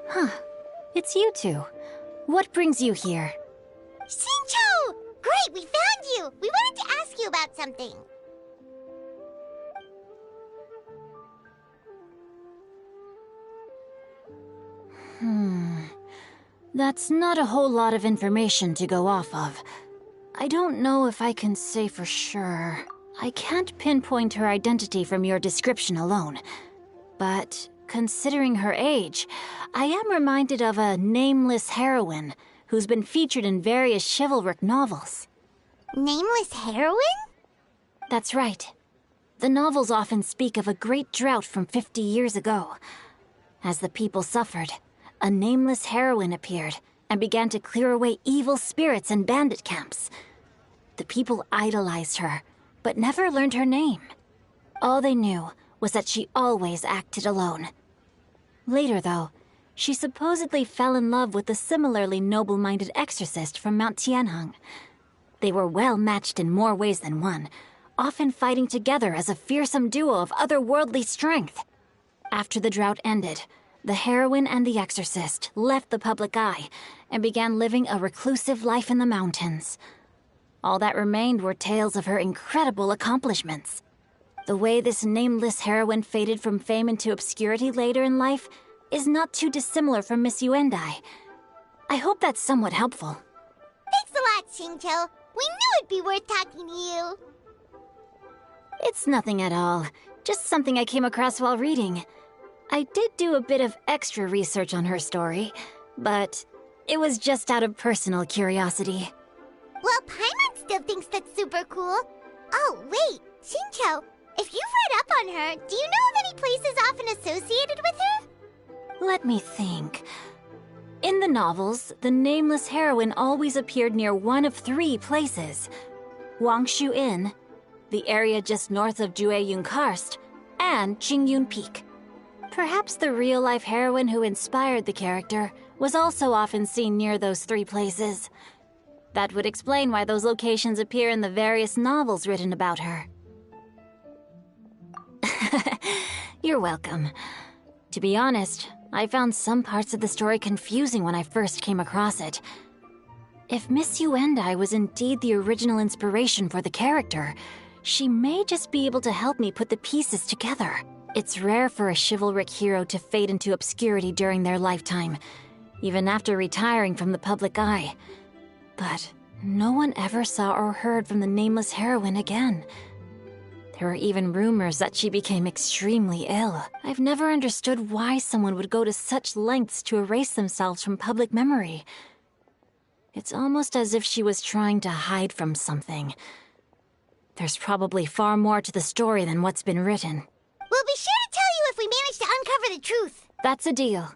Huh. It's you two. What brings you here? Shincho! Great, we found you! We wanted to ask you about something. That's not a whole lot of information to go off of. I don't know if I can say for sure. I can't pinpoint her identity from your description alone. But considering her age, I am reminded of a nameless heroine who's been featured in various chivalric novels. Nameless heroine? That's right. The novels often speak of a great drought from 50 years ago. As the people suffered, a nameless heroine appeared and began to clear away evil spirits and bandit camps. The people idolized her, but never learned her name. All they knew was that she always acted alone. Later, though, she supposedly fell in love with a similarly noble-minded exorcist from Mount Tianheng. They were well matched in more ways than one, often fighting together as a fearsome duo of otherworldly strength. After the drought ended, the heroine and the exorcist left the public eye and began living a reclusive life in the mountains. All that remained were tales of her incredible accomplishments. The way this nameless heroine faded from fame into obscurity later in life is not too dissimilar from Miss Yuendai. I hope that's somewhat helpful. Thanks a lot, Shincho. We knew it'd be worth talking to you. It's nothing at all. Just something I came across while reading. I did do a bit of extra research on her story, but it was just out of personal curiosity. Well, Paimon still thinks that's super cool. Oh, wait, Shincho, if you've read up on her, do you know of any places often associated with her? Let me think. In the novels, the nameless heroine always appeared near one of 3 places. Wangshu Inn, the area just north of Jueyun Karst, and Qingyun Peak. Perhaps the real-life heroine who inspired the character was also often seen near those 3 places. That would explain why those locations appear in the various novels written about her. You're welcome. To be honest, I found some parts of the story confusing when I first came across it. If Miss Yuendai was indeed the original inspiration for the character, she may just be able to help me put the pieces together. It's rare for a chivalric hero to fade into obscurity during their lifetime, even after retiring from the public eye. But no one ever saw or heard from the nameless heroine again. There were even rumors that she became extremely ill. I've never understood why someone would go to such lengths to erase themselves from public memory. It's almost as if she was trying to hide from something. There's probably far more to the story than what's been written. We'll be sure to tell you if we manage to uncover the truth. That's a deal.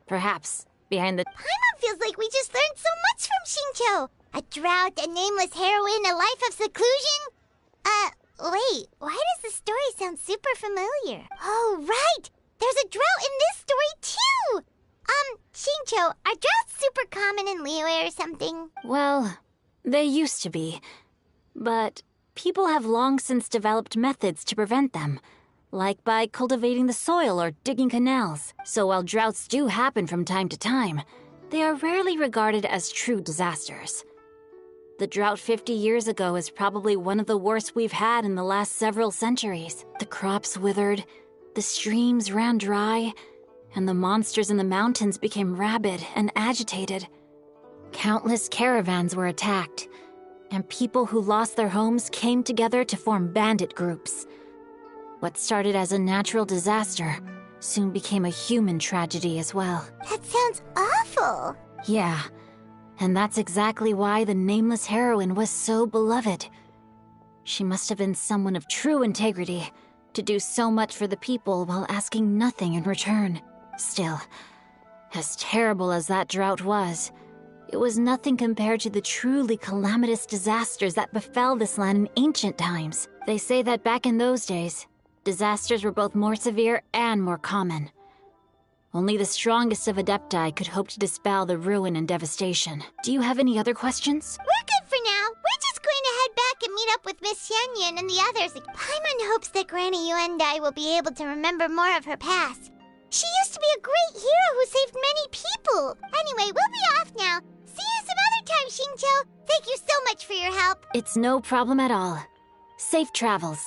Perhaps behind the... Paimon feels like we just learned so much from Shincho. A drought, a nameless heroine, a life of seclusion. Wait, why does the story sound super familiar? Oh, right! There's a drought in this story, too! Shincho, are droughts super common in Liyue or something? Well, they used to be. But people have long since developed methods to prevent them, like by cultivating the soil or digging canals. So while droughts do happen from time to time, they are rarely regarded as true disasters. The drought 50 years ago is probably one of the worst we've had in the last several centuries. The crops withered, the streams ran dry, and the monsters in the mountains became rabid and agitated. Countless caravans were attacked, and people who lost their homes came together to form bandit groups. What started as a natural disaster soon became a human tragedy as well. That sounds awful. Yeah. And that's exactly why the nameless heroine was so beloved. She must have been someone of true integrity, to do so much for the people while asking nothing in return. Still, as terrible as that drought was, it was nothing compared to the truly calamitous disasters that befell this land in ancient times. They say that back in those days, disasters were both more severe and more common. Only the strongest of Adepti could hope to dispel the ruin and devastation. Do you have any other questions? We're good for now. We're just going to head back and meet up with Miss Xianyun and the others. Paimon hopes that Granny Yuendai will be able to remember more of her past. She used to be a great hero who saved many people. Anyway, we'll be off now. See you some other time, Xingqiu. Thank you so much for your help. It's no problem at all. Safe travels.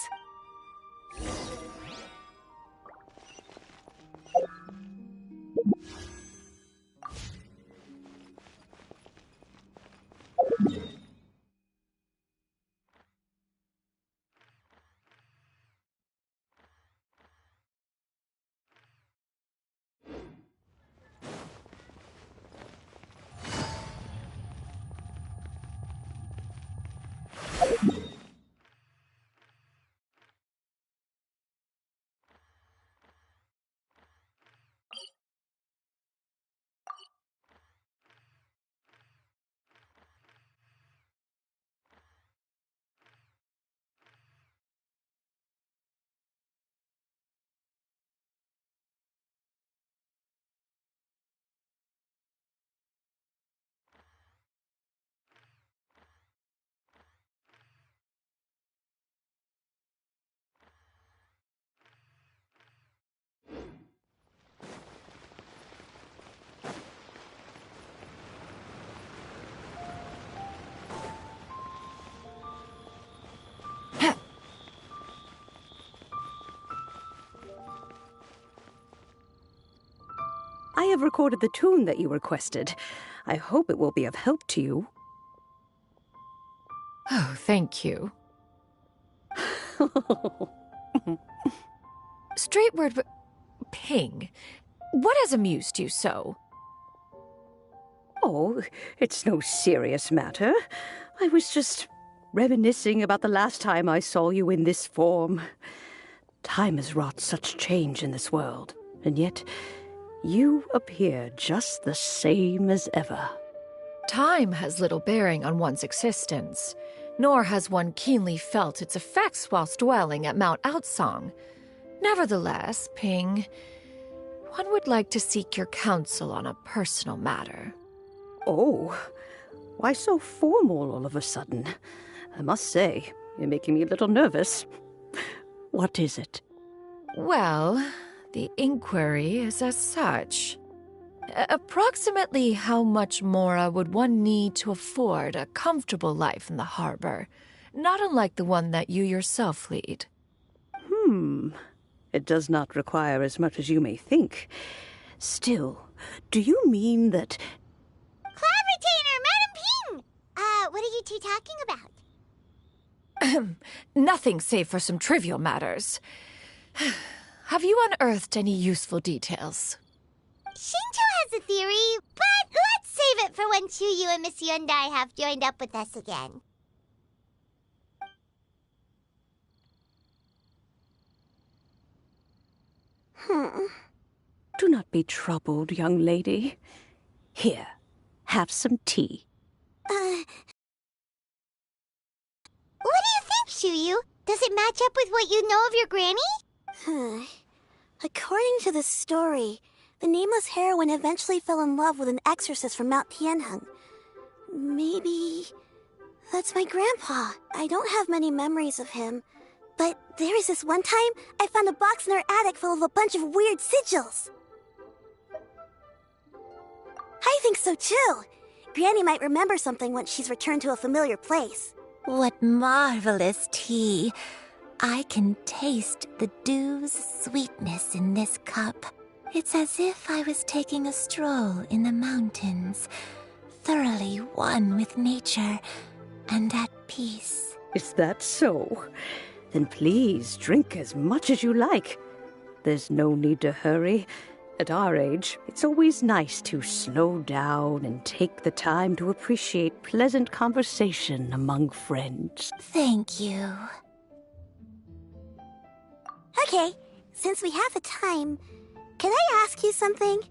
I have recorded the tune that you requested. I hope it will be of help to you. Oh, thank you. Straightward, Ping, what has amused you so? Oh, it's no serious matter. I was just reminiscing about the last time I saw you in this form. Time has wrought such change in this world, and yet you appear just the same as ever. Time has little bearing on one's existence, nor has one keenly felt its effects whilst dwelling at Mount Outsong. Nevertheless, Ping, one would like to seek your counsel on a personal matter. Oh, why so formal all of a sudden? I must say, you're making me a little nervous. What is it? Well, the inquiry is as such. Approximately how much more would one need to afford a comfortable life in the harbor, not unlike the one that you yourself lead? It does not require as much as you may think. Still, do you mean that... Cloud Retainer, Madam Ping! What are you two talking about? Nothing save for some trivial matters. Have you unearthed any useful details? Xingqiu has a theory, but let's save it for when Chuyu and Miss Yundai have joined up with us again. Do not be troubled, young lady. Here, have some tea. What do you think, Chuyu? Does it match up with what you know of your granny? According to the story, the nameless heroine eventually fell in love with an exorcist from Mount Tianheng. Maybe that's my grandpa. I don't have many memories of him, but there was this one time I found a box in her attic full of a bunch of weird sigils. I think so too. Granny might remember something once she's returned to a familiar place. What marvelous tea! I can taste the dew's sweetness in this cup. It's as if I was taking a stroll in the mountains, thoroughly one with nature and at peace. Is that so? Then please drink as much as you like. There's no need to hurry. At our age, it's always nice to slow down and take the time to appreciate pleasant conversation among friends. Thank you. Okay, since we have the time, can I ask you something?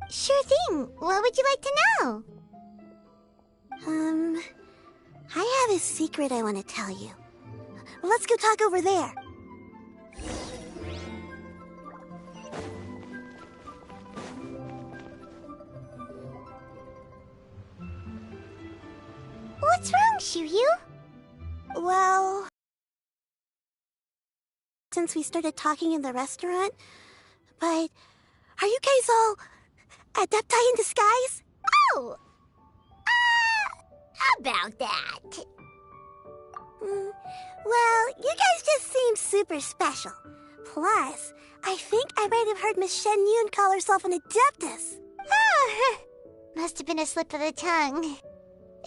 Sure thing. What would you like to know? I have a secret I want to tell you. Let's go talk over there. What's wrong, Chuyu? Well, since we started talking in the restaurant, But are you guys all adepti in disguise? Oh! About that. Well, you guys just seem super special. Plus, I think I might have heard Miss Shen Yun call herself an adeptus. Oh, must have been a slip of the tongue.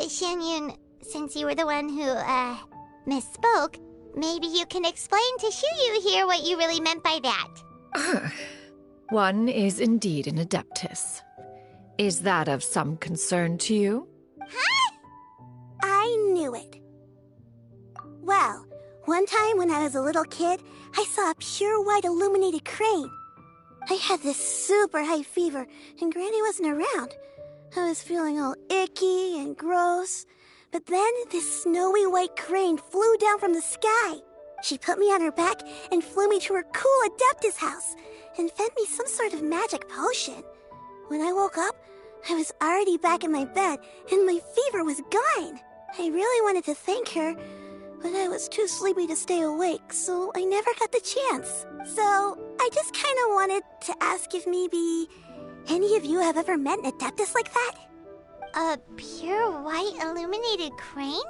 Shen Yun, since you were the one who, misspoke, maybe you can explain to Shuyu here what you really meant by that. One is indeed an adeptus. Is that of some concern to you? Huh? I knew it. Well, one time when I was a little kid, I saw a pure white illuminated crane. I had this super high fever, and Granny wasn't around. I was feeling all icky and gross. But then this snowy white crane flew down from the sky. She put me on her back and flew me to her cool Adeptus house and fed me some sort of magic potion. When I woke up, I was already back in my bed and my fever was gone. I really wanted to thank her, but I was too sleepy to stay awake, so I never got the chance. So I just kind of wanted to ask if maybe any of you have ever met an Adeptus like that? A pure white illuminated crane?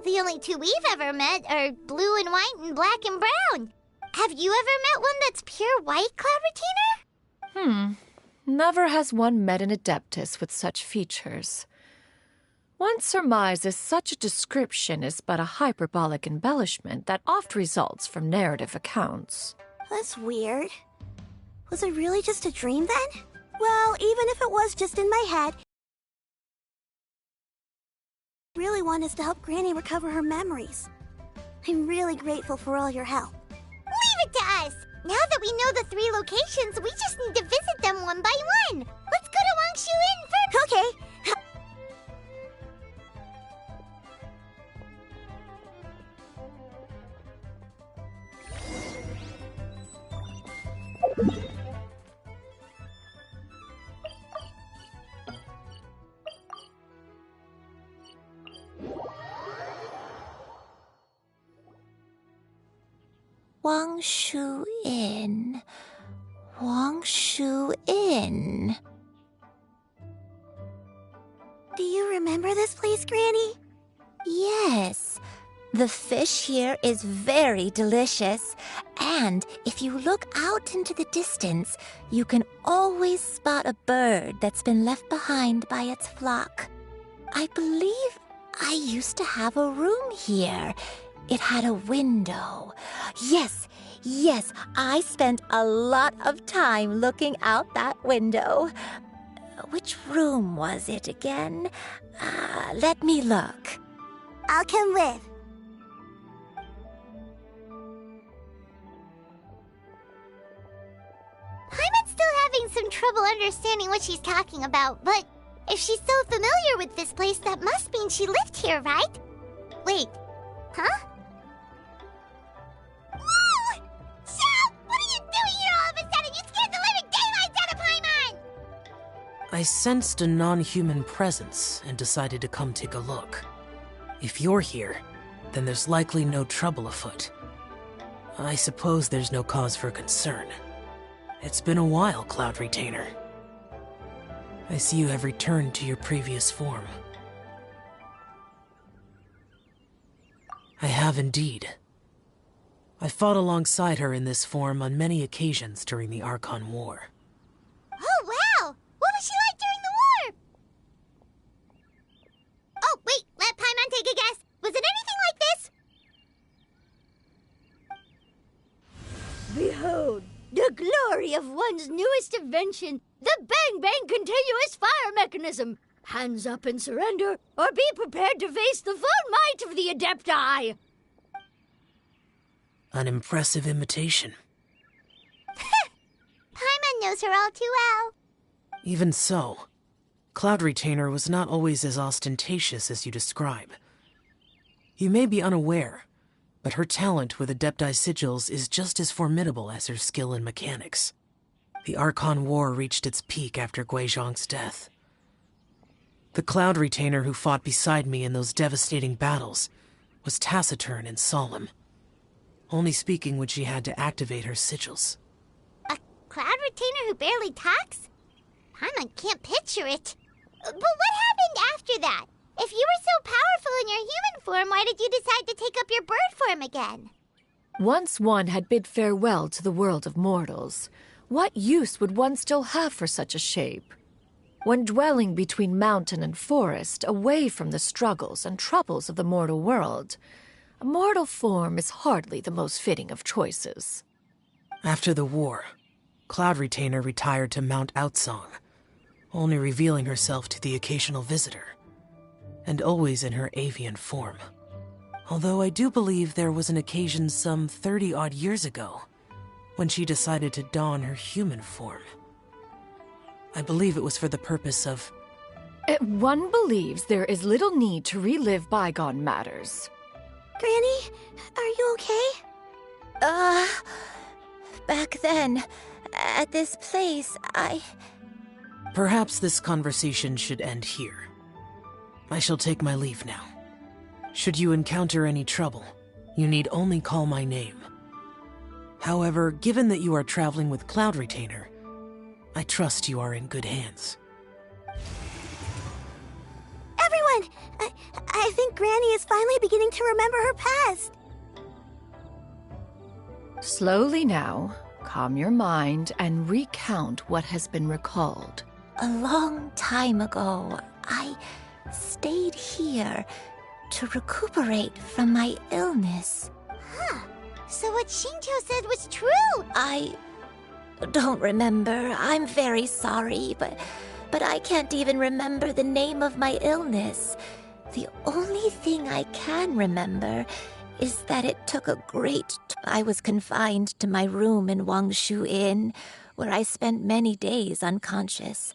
The only two we've ever met are blue and white and black and brown. Have you ever met one that's pure white, Cloud Retainer? Never has one met an adeptus with such features. One surmises such a description is but a hyperbolic embellishment that oft results from narrative accounts. That's weird. Was it really just a dream then? Well, even if it was just in my head, I really want us to help Granny recover her memories. I'm really grateful for all your help. Leave it to us! Now that we know the 3 locations, we just need to visit them one by one. Let's go to Wangshu Inn first. Okay. Wangshu Inn. Wangshu Inn. Do you remember this place, Granny? Yes. The fish here is very delicious. And if you look out into the distance, you can always spot a bird that's been left behind by its flock. I believe I used to have a room here. It had a window. Yes, I spent a lot of time looking out that window. Which room was it again? Let me look. I'll come with. Paimon's still having some trouble understanding what she's talking about, but if she's so familiar with this place, that must mean she lived here, right? Wait, huh? Whoa! Shao! What are you doing here all of a sudden? You scared the living daylights out of Paimon! I sensed a non-human presence and decided to come take a look. If you're here, then there's likely no trouble afoot. I suppose there's no cause for concern. It's been a while, Cloud Retainer. I see you have returned to your previous form. I have indeed. I fought alongside her in this form on many occasions during the Archon War. Oh, wow! What was she like during the war? Oh, wait, let Paimon take a guess. Was it anything like this? Behold, the glory of one's newest invention, the Bang Bang Continuous Fire Mechanism. Hands up and surrender, or be prepared to face the full might of the Adepti. An impressive imitation. Paimon knows her all too well. Even so, Cloud Retainer was not always as ostentatious as you describe. You may be unaware, but her talent with Adepti sigils is just as formidable as her skill in mechanics. The Archon War reached its peak after Guizhong's death. The Cloud Retainer who fought beside me in those devastating battles was taciturn and solemn, only speaking when she had to activate her sigils. A cloud retainer who barely talks? Paimon can't picture it. But what happened after that? If you were so powerful in your human form, why did you decide to take up your bird form again? Once one had bid farewell to the world of mortals, what use would one still have for such a shape? When dwelling between mountain and forest, away from the struggles and troubles of the mortal world, a mortal form is hardly the most fitting of choices. After the war, Cloud Retainer retired to Mount Outsong, only revealing herself to the occasional visitor, and always in her avian form. Although I do believe there was an occasion some 30-odd years ago when she decided to don her human form. I believe it was for the purpose of... One believes there is little need to relive bygone matters. Granny, are you okay? Back then, at this place, Perhaps this conversation should end here. I shall take my leave now. Should you encounter any trouble, you need only call my name. However, given that you are traveling with Cloud Retainer, I trust you are in good hands. Everyone! I think Granny is finally beginning to remember her past. Slowly now, calm your mind and recount what has been recalled. a long time ago, I stayed here to recuperate from my illness. Huh. So what Shinto said was true! I don't remember. I'm very sorry, but I can't even remember the name of my illness. The only thing I can remember is that it took a great... I was confined to my room in Wangshu Inn, where I spent many days unconscious.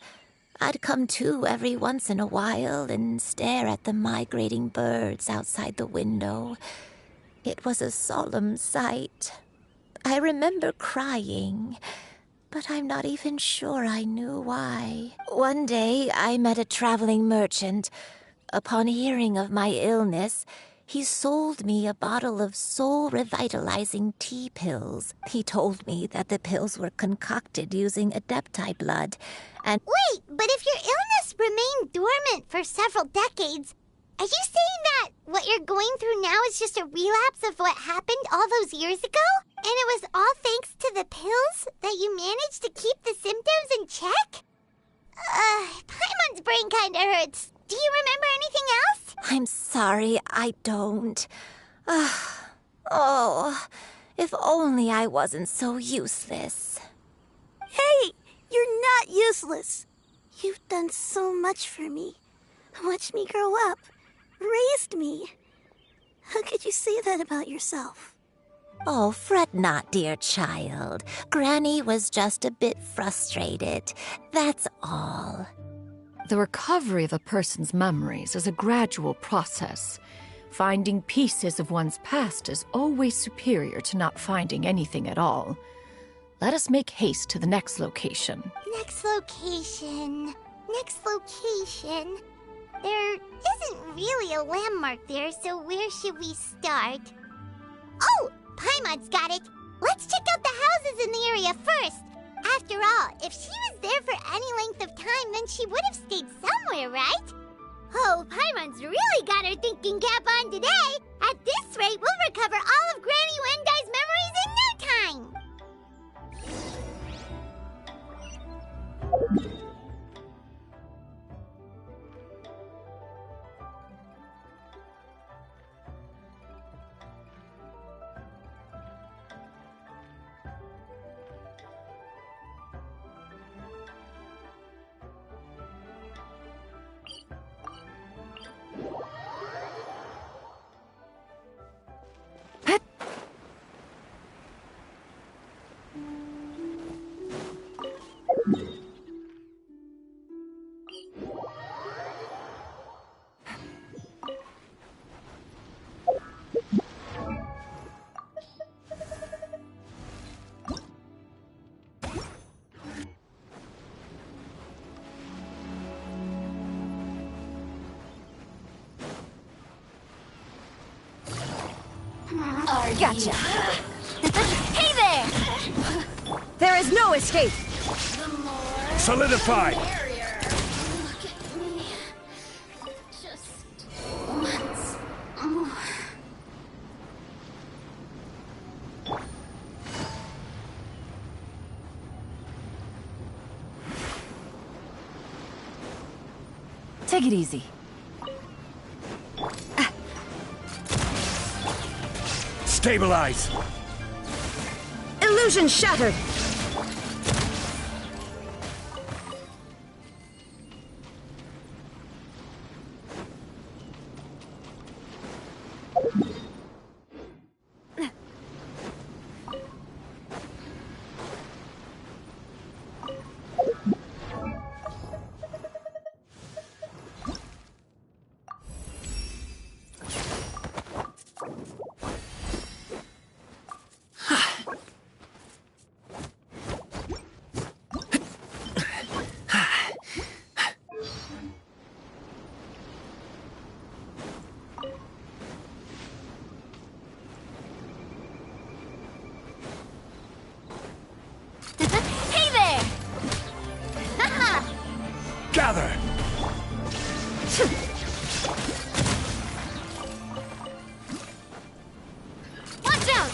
I'd come to every once in a while and stare at the migrating birds outside the window. It was a solemn sight. I remember crying, but I'm not even sure I knew why. One day, I met a traveling merchant. Upon hearing of my illness, he sold me a bottle of soul-revitalizing tea pills. He told me that the pills were concocted using Adepti blood, and... Wait, but if your illness remained dormant for several decades, are you saying that what you're going through now is just a relapse of what happened all those years ago? And it was all thanks to the pills that you managed to keep the symptoms in check? Paimon's brain kinda hurts. Do you remember anything else? I'm sorry, I don't. Oh, if only I wasn't so useless. Hey, you're not useless. You've done so much for me. Watched me grow up. Raised me. How could you say that about yourself? Oh, fret not, dear child. Granny was just a bit frustrated. That's all. The recovery of a person's memories is a gradual process. Finding pieces of one's past is always superior to not finding anything at all. Let us make haste to the next location. Next location. There isn't really a landmark there, so where should we start? Oh, Paimon's got it. Let's check out the houses in the area first. After all, if she was there for any length of time, then she would have stayed somewhere, right? Oh, Paimon's really got her thinking cap on today. At this rate, we'll recover all of Granny Wendai's memories in no time. Gotcha. Hey there! There is no escape! Solidify! Look at me. Just once more. Take it easy. Stabilize! Illusion shattered! Hey there! Gather! Watch out!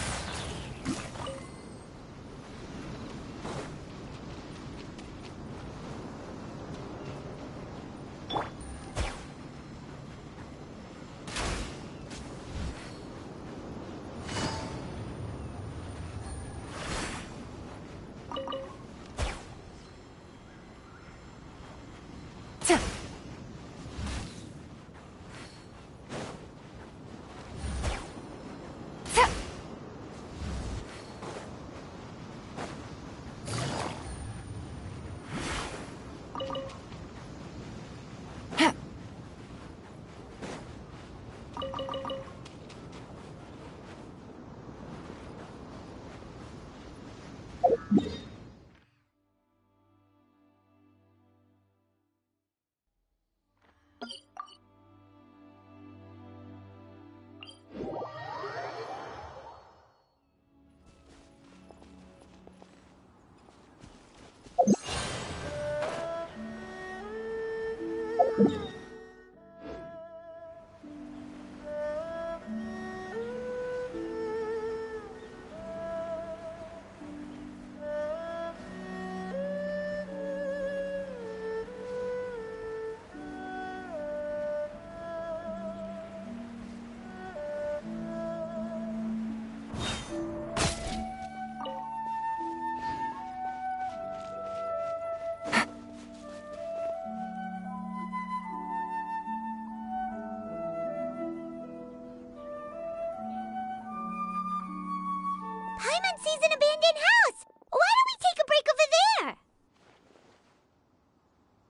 Paimon sees an abandoned house! Why don't we take a break over there?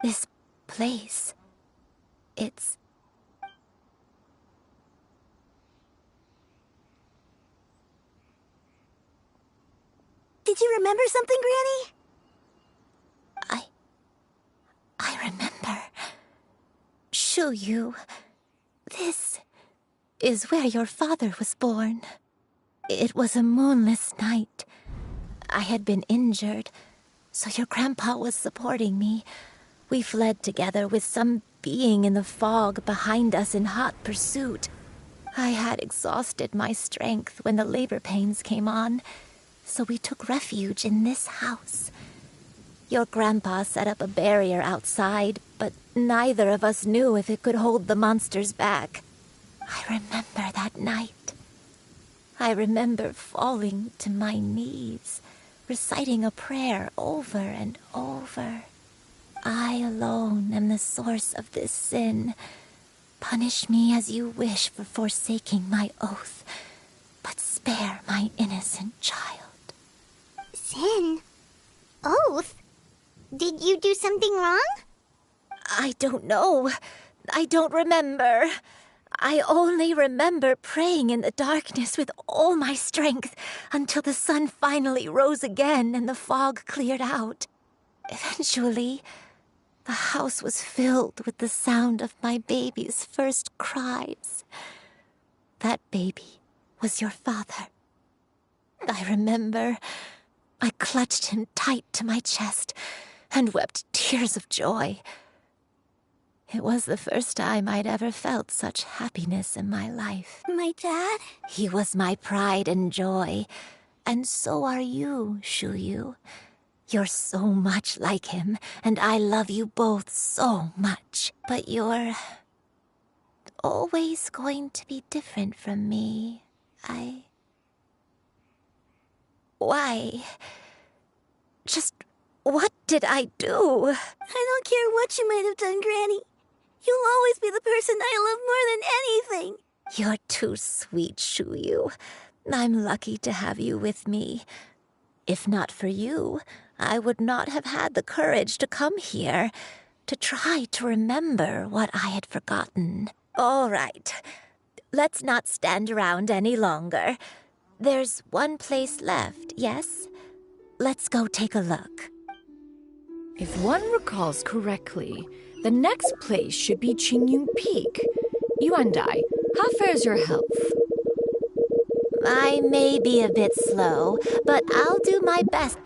This place. It's. Did you remember something, Granny? I remember. Shuyu. This is where your father was born. It was a moonless night. I had been injured, so your grandpa was supporting me. We fled together with some being in the fog behind us in hot pursuit. I had exhausted my strength when the labor pains came on, so we took refuge in this house. Your grandpa set up a barrier outside, but neither of us knew if it could hold the monsters back. I remember that night. I remember falling to my knees, reciting a prayer over and over. I alone am the source of this sin. Punish me as you wish for forsaking my oath, but spare my innocent child. Sin? Oath? Did you do something wrong? I don't know. I don't remember. I only remember praying in the darkness with all my strength until the sun finally rose again and the fog cleared out. Eventually, the house was filled with the sound of my baby's first cries. That baby was your father. I remember I clutched him tight to my chest and wept tears of joy. It was the first time I'd ever felt such happiness in my life. My dad? He was my pride and joy, and so are you, Shuyu. You're so much like him, and I love you both so much. But you're always going to be different from me. Why? Just what did I do? I don't care what you might have done, Granny. You'll always be the person I love more than anything. You're too sweet, Shuyu. I'm lucky to have you with me. If not for you, I would not have had the courage to come here, to try to remember what I had forgotten. All right, let's not stand around any longer. There's one place left, yes? Let's go take a look. If one recalls correctly, the next place should be Qingyun Peak. Yuandai, how fares your health? I may be a bit slow, but I'll do my best.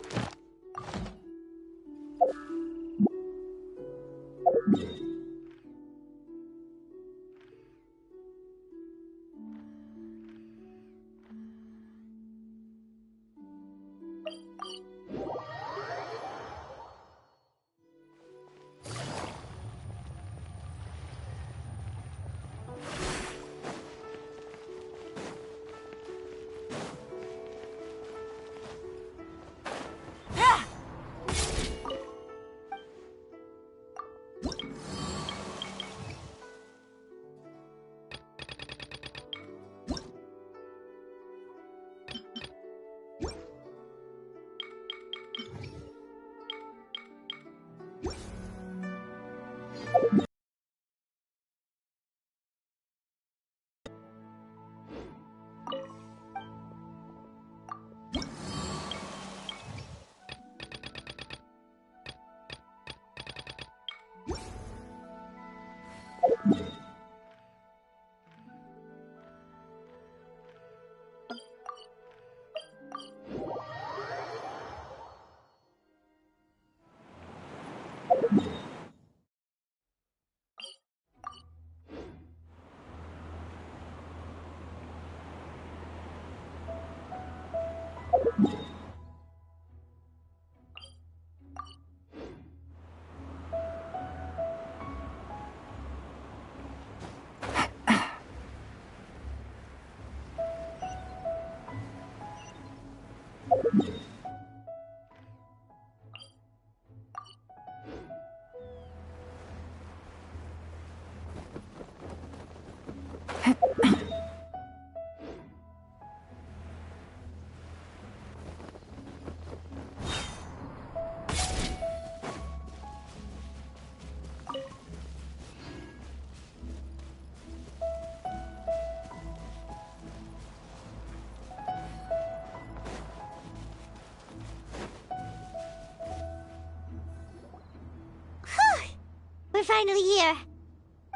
We're finally here.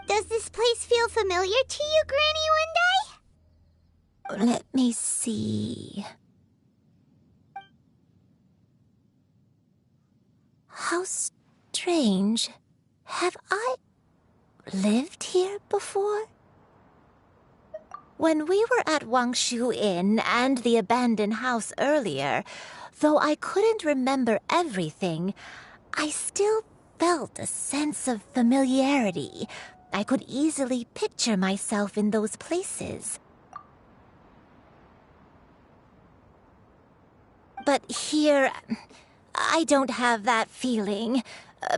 Does this place feel familiar to you, Granny One Day? Let me see. How strange. Have I lived here before? When we were at Wangshu Inn and the abandoned house earlier, though I couldn't remember everything, I still felt a sense of familiarity. I could easily picture myself in those places. But here, I don't have that feeling.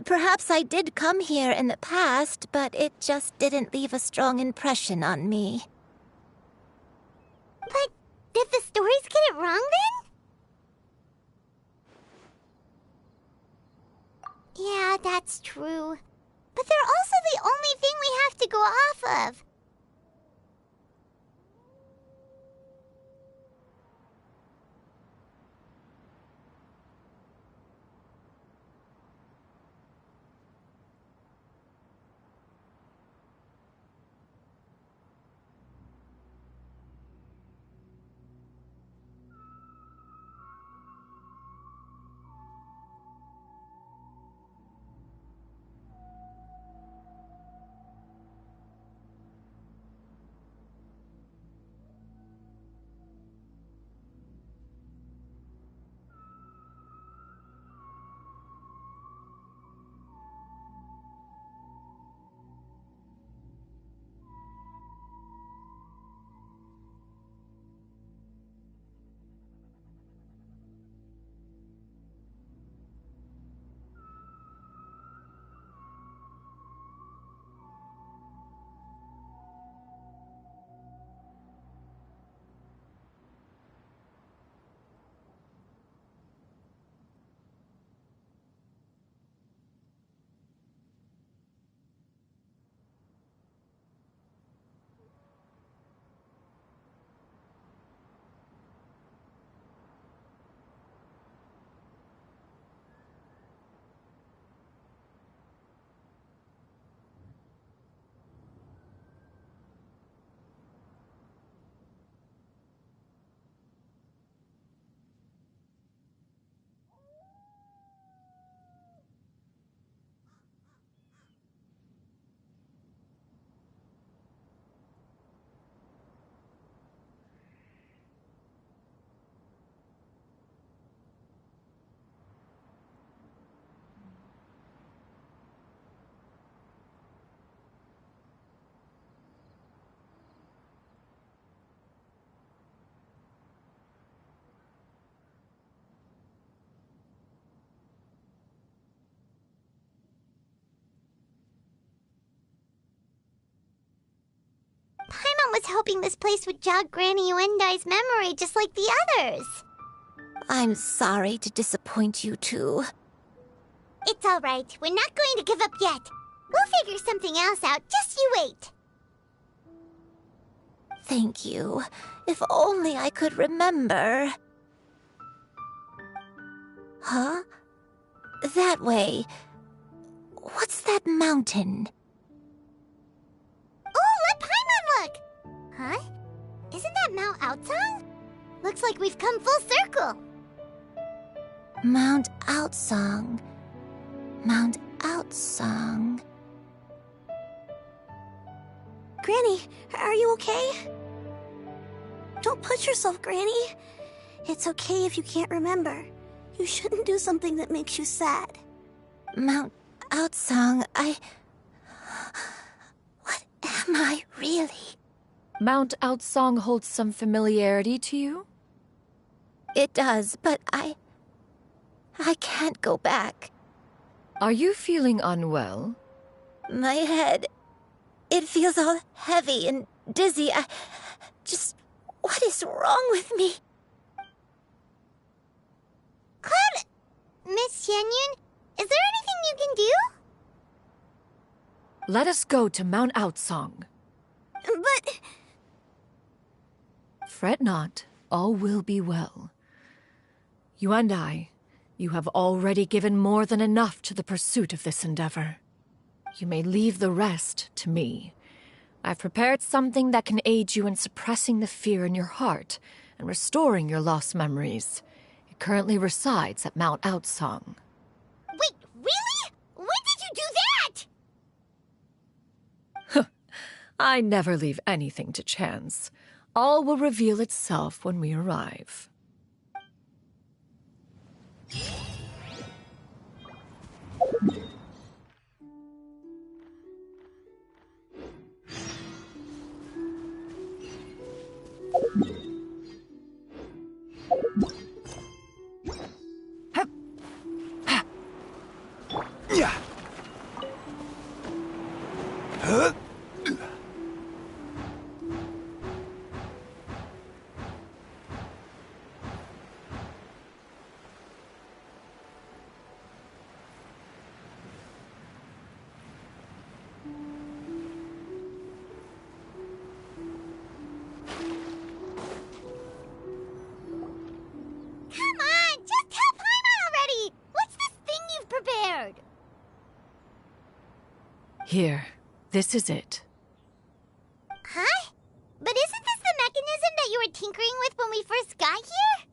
Perhaps I did come here in the past, but it just didn't leave a strong impression on me. But did the stories get it wrong then? Yeah, that's true. But they're also the only thing we have to go off of. Paimon was hoping this place would jog Granny Uendai's memory just like the others. I'm sorry to disappoint you too. It's all right. We're not going to give up yet. We'll figure something else out. Just you wait. Thank you. If only I could remember. Huh? That way. What's that mountain? Oh, let Paimon look! Huh? Isn't that Mount Outsong? Looks like we've come full circle. Mount Outsong. Mount Outsong. Granny, are you okay? Don't push yourself, Granny. It's okay if you can't remember. You shouldn't do something that makes you sad. Mount Outsong, What am I really? Mount Outsong holds some familiarity to you? It does, but I can't go back. Are you feeling unwell? My head, it feels all heavy and dizzy. What is wrong with me? Cloud... Miss Xianyun, is there anything you can do? Let us go to Mount Outsong. But... Fret not, all will be well. You and I, you have already given more than enough to the pursuit of this endeavor. You may leave the rest to me. I've prepared something that can aid you in suppressing the fear in your heart and restoring your lost memories. It currently resides at Mount Outsong. Wait, really? When did you do that? I never leave anything to chance. All will reveal itself when we arrive. Yeah. Huh? Come on, just tell Paimon already! What's this thing you've prepared? Here, this is it. Huh? But isn't this the mechanism that you were tinkering with when we first got here?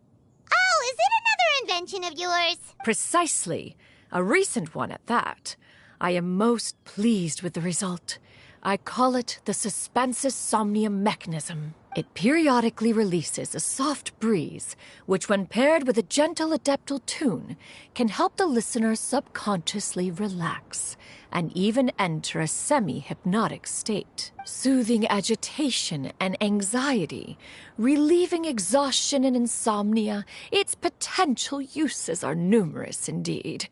Oh, is it another invention of yours? Precisely. A recent one at that. I am most pleased with the result. I call it the Suspensus Somnium mechanism. It periodically releases a soft breeze, which when paired with a gentle adeptal tune, can help the listener subconsciously relax and even enter a semi-hypnotic state, soothing agitation and anxiety, relieving exhaustion and insomnia. Its potential uses are numerous indeed.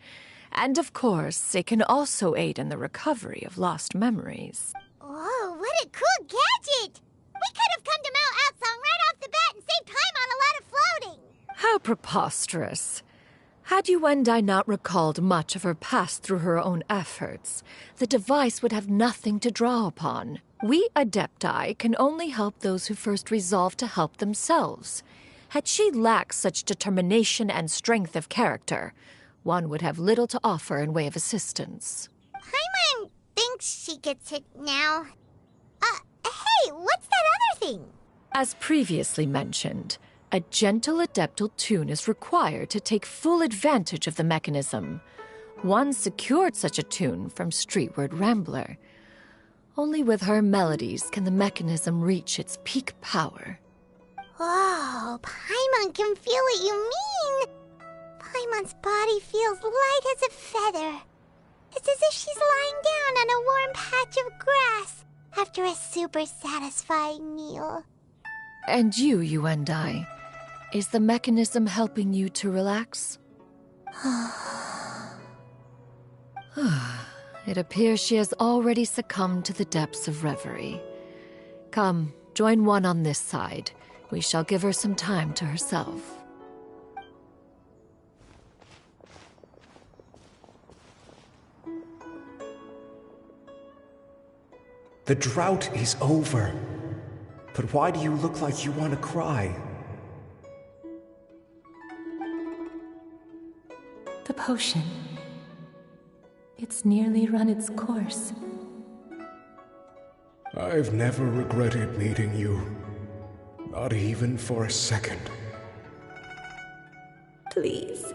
And of course, it can also aid in the recovery of lost memories. Whoa, what a cool gadget! We could have come to Mount Outsong right off the bat and saved time on a lot of floating! How preposterous. Had you and I not recalled much of her past through her own efforts, the device would have nothing to draw upon. We Adepti can only help those who first resolve to help themselves. Had she lacked such determination and strength of character, one would have little to offer in way of assistance. Paimon thinks she gets it now. Hey, what's that other thing? As previously mentioned, a gentle adeptal tune is required to take full advantage of the mechanism. One secured such a tune from Streetward Rambler. Only with her melodies can the mechanism reach its peak power. Whoa, Paimon can feel what you mean! Paimon's body feels light as a feather. It's as if she's lying down on a warm patch of grass after a super satisfying meal. And you and I, is the mechanism helping you to relax? It appears she has already succumbed to the depths of reverie. Come, Join one on this side. We shall give her some time to herself. The drought is over. But why do you look like you want to cry? The potion. It's nearly run its course. I've never regretted meeting you. Not even for a second. Please.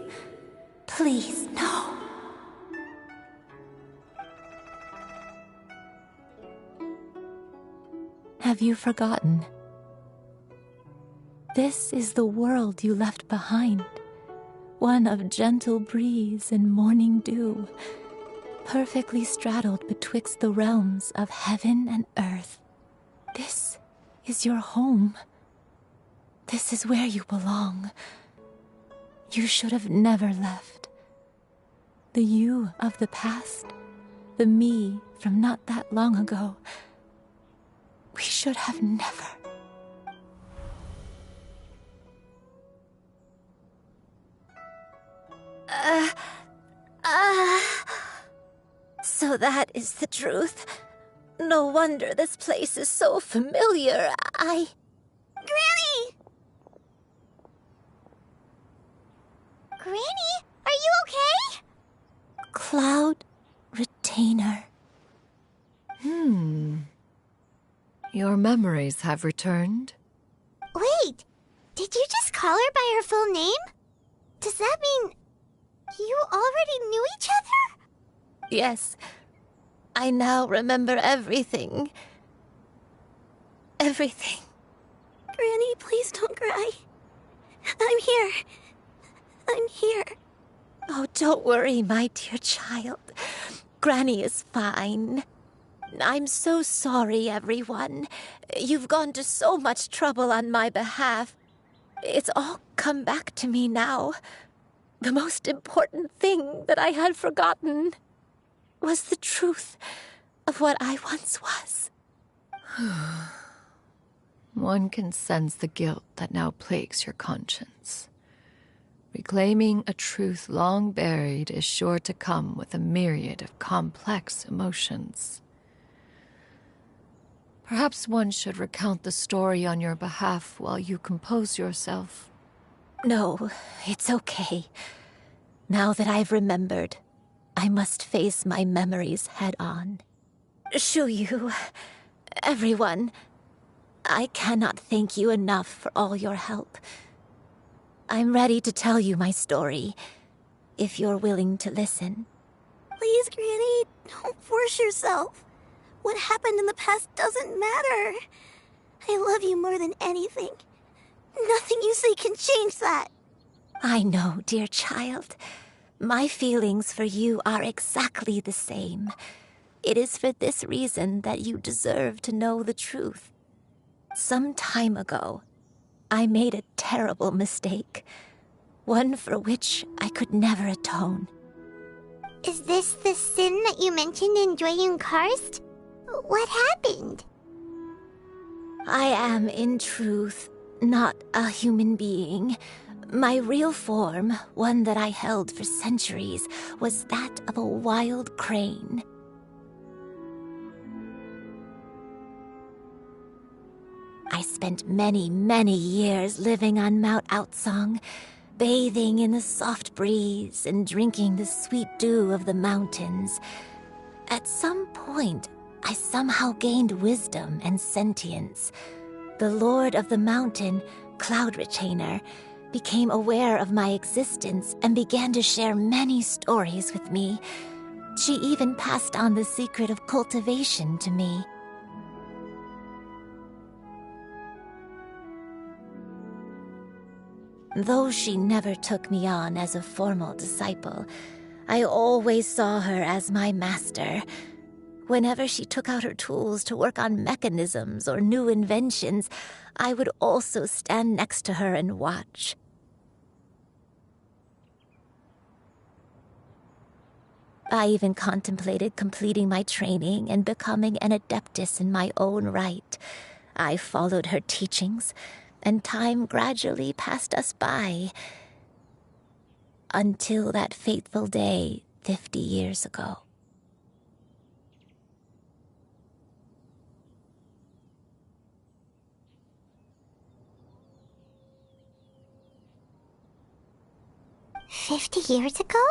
Please, no. Have you forgotten? This is the world you left behind. One of gentle breeze and morning dew, perfectly straddled betwixt the realms of heaven and earth. This is your home. This is where you belong. You should have never left. The you of the past, the me from not that long ago, we should have never. So that is the truth. No wonder this place is so familiar. Granny! Granny, are you okay? Cloud Retainer. Your memories have returned? Wait, did you just call her by her full name? Does that mean you already knew each other? Yes. I now remember everything. Everything. Granny, please don't cry. I'm here. I'm here. Oh, don't worry, my dear child. Granny is fine. I'm so sorry, everyone. You've gone to so much trouble on my behalf. It's all come back to me now. The most important thing that I had forgotten was the truth of what I once was. One can sense the guilt that now plagues your conscience. Reclaiming a truth long buried is sure to come with a myriad of complex emotions. Perhaps one should recount the story on your behalf while you compose yourself. No, it's okay. Now that I've remembered, I must face my memories head on. Shuyu, everyone, I cannot thank you enough for all your help. I'm ready to tell you my story, if you're willing to listen. Please, Granny, don't force yourself. What happened in the past doesn't matter. I love you more than anything. Nothing you say can change that. I know, dear child. My feelings for you are exactly the same. It is for this reason that you deserve to know the truth. Some time ago, I made a terrible mistake. One for which I could never atone. Is this the sin that you mentioned in Dwayun Karst? What happened? I am, in truth, not a human being. My real form, one that I held for centuries, was that of a wild crane. I spent many, many years living on Mount Outsong, bathing in the soft breeze and drinking the sweet dew of the mountains. At some point, I somehow gained wisdom and sentience. The Lord of the Mountain, Cloud Retainer, became aware of my existence and began to share many stories with me. She even passed on the secret of cultivation to me. Though she never took me on as a formal disciple, I always saw her as my master. Whenever she took out her tools to work on mechanisms or new inventions, I would also stand next to her and watch. I even contemplated completing my training and becoming an adeptus in my own right. I followed her teachings, and time gradually passed us by. Until that fateful day 50 years ago. $50 ago?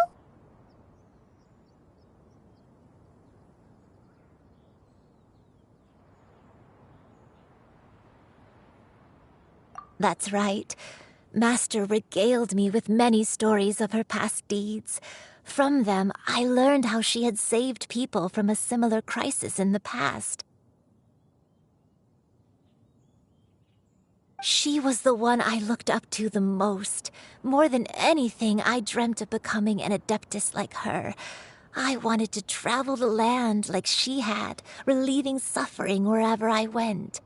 That's right. Master regaled me with many stories of her past deeds. From them, I learned how she had saved people from a similar crisis in the past. She was the one I looked up to the most. More than anything, I dreamt of becoming an adeptus like her. I wanted to travel the land like she had, relieving suffering wherever I went.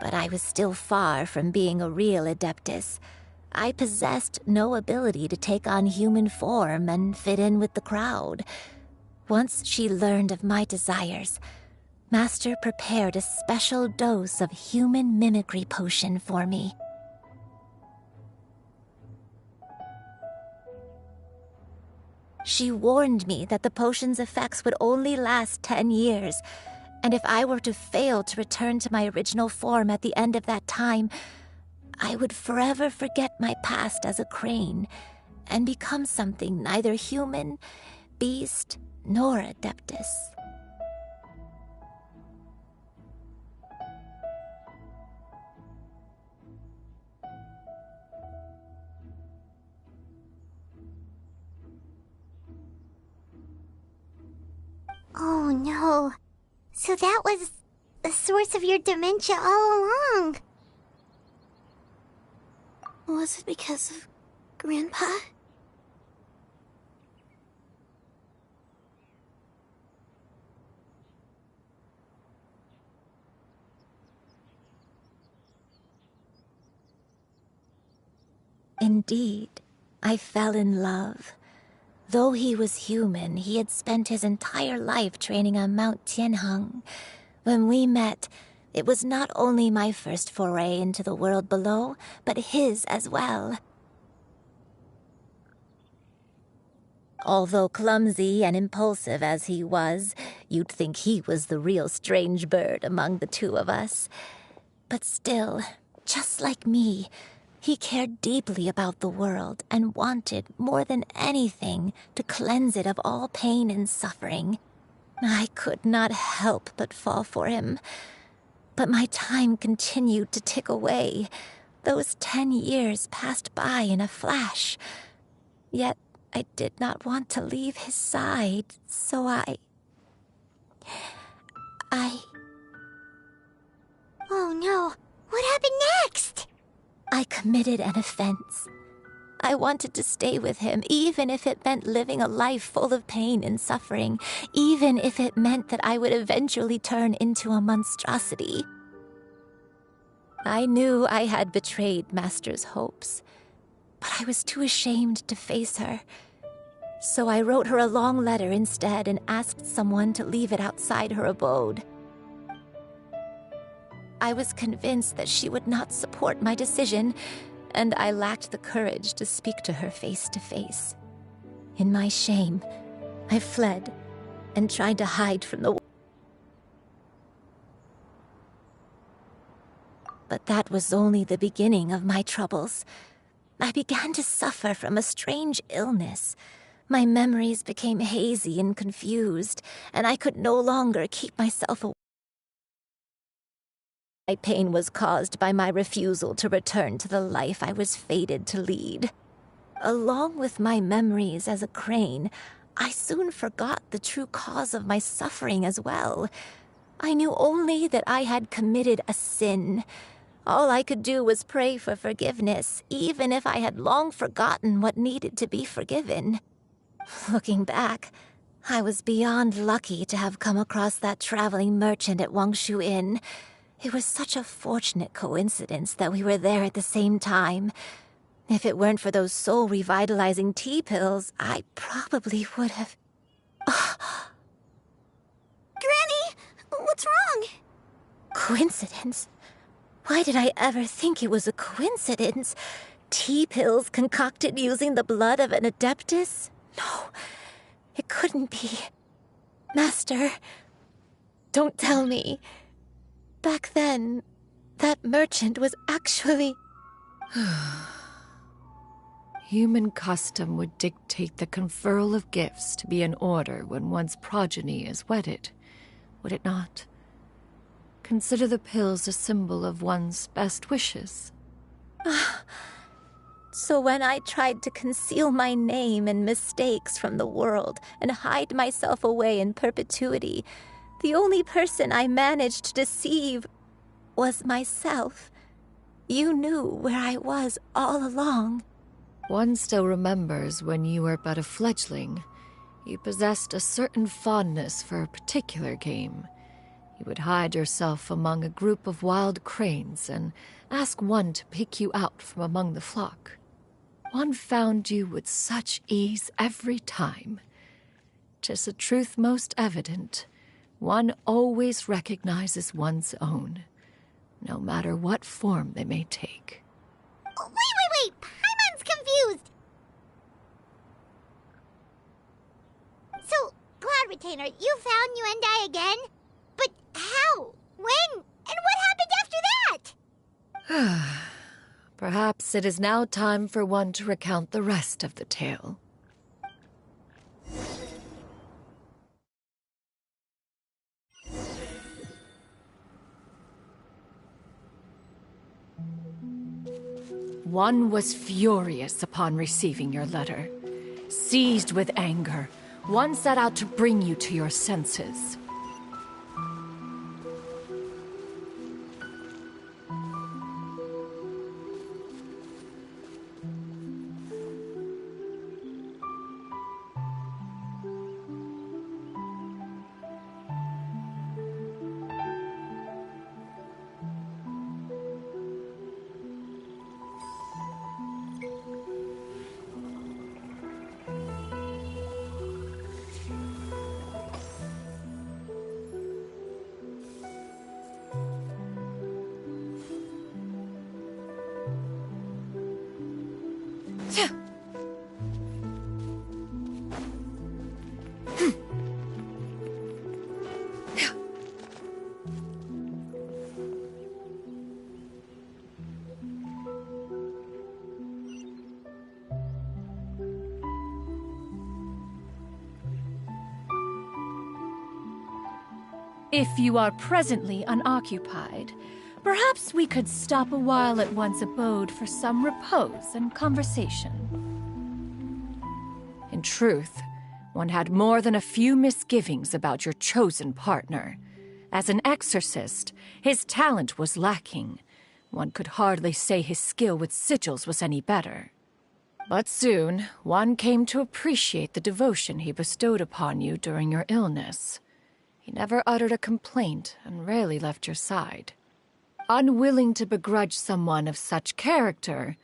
But I was still far from being a real adeptus. I possessed no ability to take on human form and fit in with the crowd. Once she learned of my desires, Master prepared a special dose of human mimicry potion for me. She warned me that the potion's effects would only last 10 years, and if I were to fail to return to my original form at the end of that time, I would forever forget my past as a crane and become something neither human, beast, nor adeptus. Oh no. So that was the source of your dementia all along. Was it because of Grandpa? Indeed, I fell in love. Though he was human, he had spent his entire life training on Mount Tianheng. When we met, it was not only my first foray into the world below, but his as well. Although clumsy and impulsive as he was, you'd think he was the real strange bird among the two of us. But still, just like me, he cared deeply about the world and wanted, more than anything, to cleanse it of all pain and suffering. I could not help but fall for him. But my time continued to tick away. Those 10 years passed by in a flash. Yet I did not want to leave his side, so I... Oh no. What happened next? I committed an offense. I wanted to stay with him, even if it meant living a life full of pain and suffering, even if it meant that I would eventually turn into a monstrosity. I knew I had betrayed Master's hopes, but I was too ashamed to face her. So I wrote her a long letter instead and asked someone to leave it outside her abode. I was convinced that she would not support my decision, and I lacked the courage to speak to her face to face. In my shame, I fled and tried to hide from the... But that was only the beginning of my troubles. I began to suffer from a strange illness. My memories became hazy and confused, and I could no longer keep myself away. My pain was caused by my refusal to return to the life I was fated to lead. Along with my memories as a crane, I soon forgot the true cause of my suffering as well. I knew only that I had committed a sin. All I could do was pray for forgiveness, even if I had long forgotten what needed to be forgiven. Looking back, I was beyond lucky to have come across that traveling merchant at Wangshu Inn. It was such a fortunate coincidence that we were there at the same time. If it weren't for those soul-revitalizing tea pills, I probably would have... Granny, what's wrong? Coincidence? Why did I ever think it was a coincidence? Tea pills concocted using the blood of an adeptus? No, it couldn't be. Master, don't tell me. Back then, that merchant was actually... Human custom would dictate the conferral of gifts to be in order when one's progeny is wedded, would it not? Consider the pills a symbol of one's best wishes. So when I tried to conceal my name and mistakes from the world and hide myself away in perpetuity, the only person I managed to deceive was myself. You knew where I was all along. One still remembers when you were but a fledgling. You possessed a certain fondness for a particular game. You would hide yourself among a group of wild cranes and ask one to pick you out from among the flock. One found you with such ease every time. 'Tis a truth most evident. One always recognizes one's own, no matter what form they may take. Wait! Paimon's confused! So, Cloud Retainer, you found Yuendai again? But how? When? And what happened after that? Perhaps it is now time for one to recount the rest of the tale. One was furious upon receiving your letter. Seized with anger, one set out to bring you to your senses. If you are presently unoccupied, perhaps we could stop a while at one's abode for some repose and conversation. In truth, one had more than a few misgivings about your chosen partner. As an exorcist, his talent was lacking. One could hardly say his skill with sigils was any better. But soon, one came to appreciate the devotion he bestowed upon you during your illness. He never uttered a complaint and rarely left your side. Unwilling to begrudge someone of such character,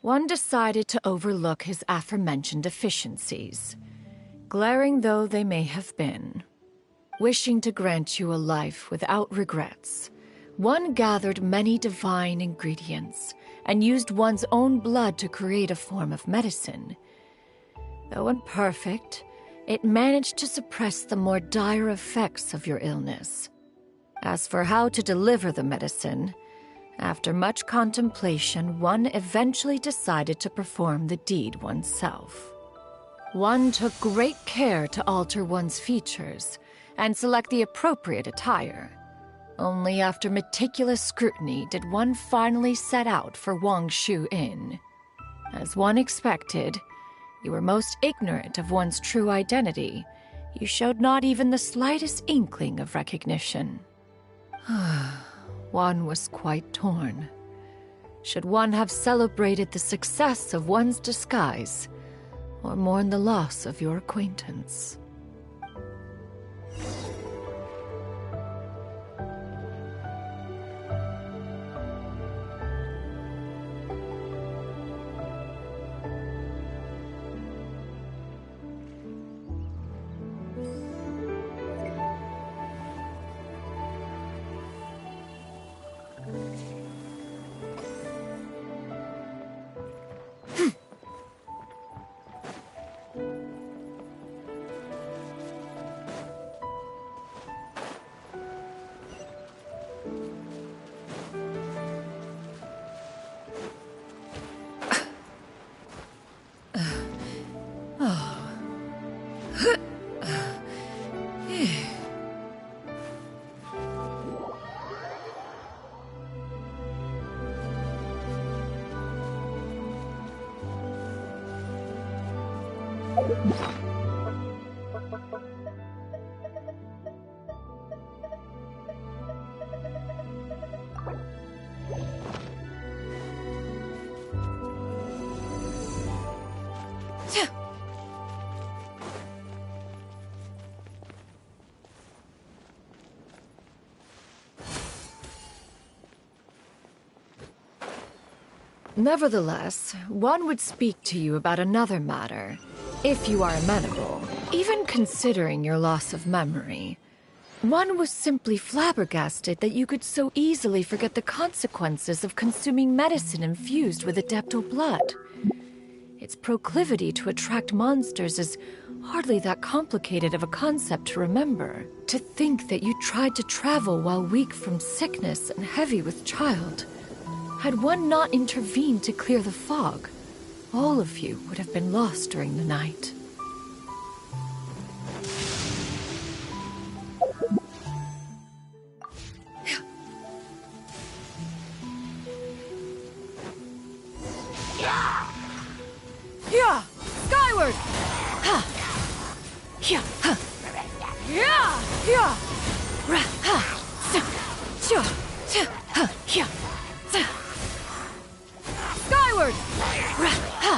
one decided to overlook his aforementioned deficiencies, glaring though they may have been. Wishing to grant you a life without regrets, one gathered many divine ingredients and used one's own blood to create a form of medicine. Though imperfect, it managed to suppress the more dire effects of your illness. As for how to deliver the medicine, after much contemplation, one eventually decided to perform the deed oneself. One took great care to alter one's features and select the appropriate attire. Only after meticulous scrutiny did one finally set out for Wangshu Inn. As one expected, you were most ignorant of one's true identity. You showed not even the slightest inkling of recognition. One was quite torn. Should one have celebrated the success of one's disguise, or mourn the loss of your acquaintance? Nevertheless, one would speak to you about another matter, if you are amenable. Even considering your loss of memory, one was simply flabbergasted that you could so easily forget the consequences of consuming medicine infused with adeptal blood. Its proclivity to attract monsters is hardly that complicated of a concept to remember. To think that you tried to travel while weak from sickness and heavy with child. Had one not intervened to clear the fog, all of you would have been lost during the night. Yeah! Skyward! Ha! Yeah! Ha! Yeah! Yeah! Ra! Ha! Sa! Cha! Cha! Ha! Yeah! Sa! Skyward! Ra! Ha!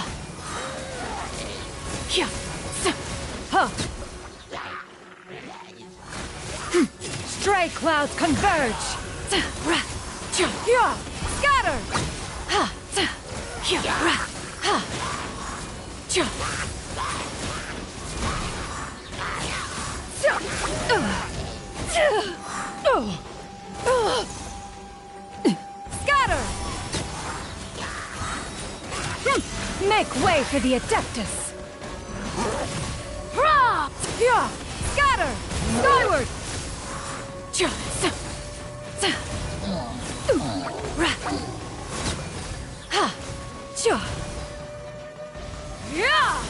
Yeah! Sa! Ha! Stray clouds converge! Sa! Ra! Cha! Yeah! Scatter! Ha! Sa! Yeah! Ra! Ha! Cha! Scatter! Make way for the Adeptus! Hurrah! Yeah! Scatter! Skyward! Cha! Sa! Sa! Ra! Ha! Cha! Yeah!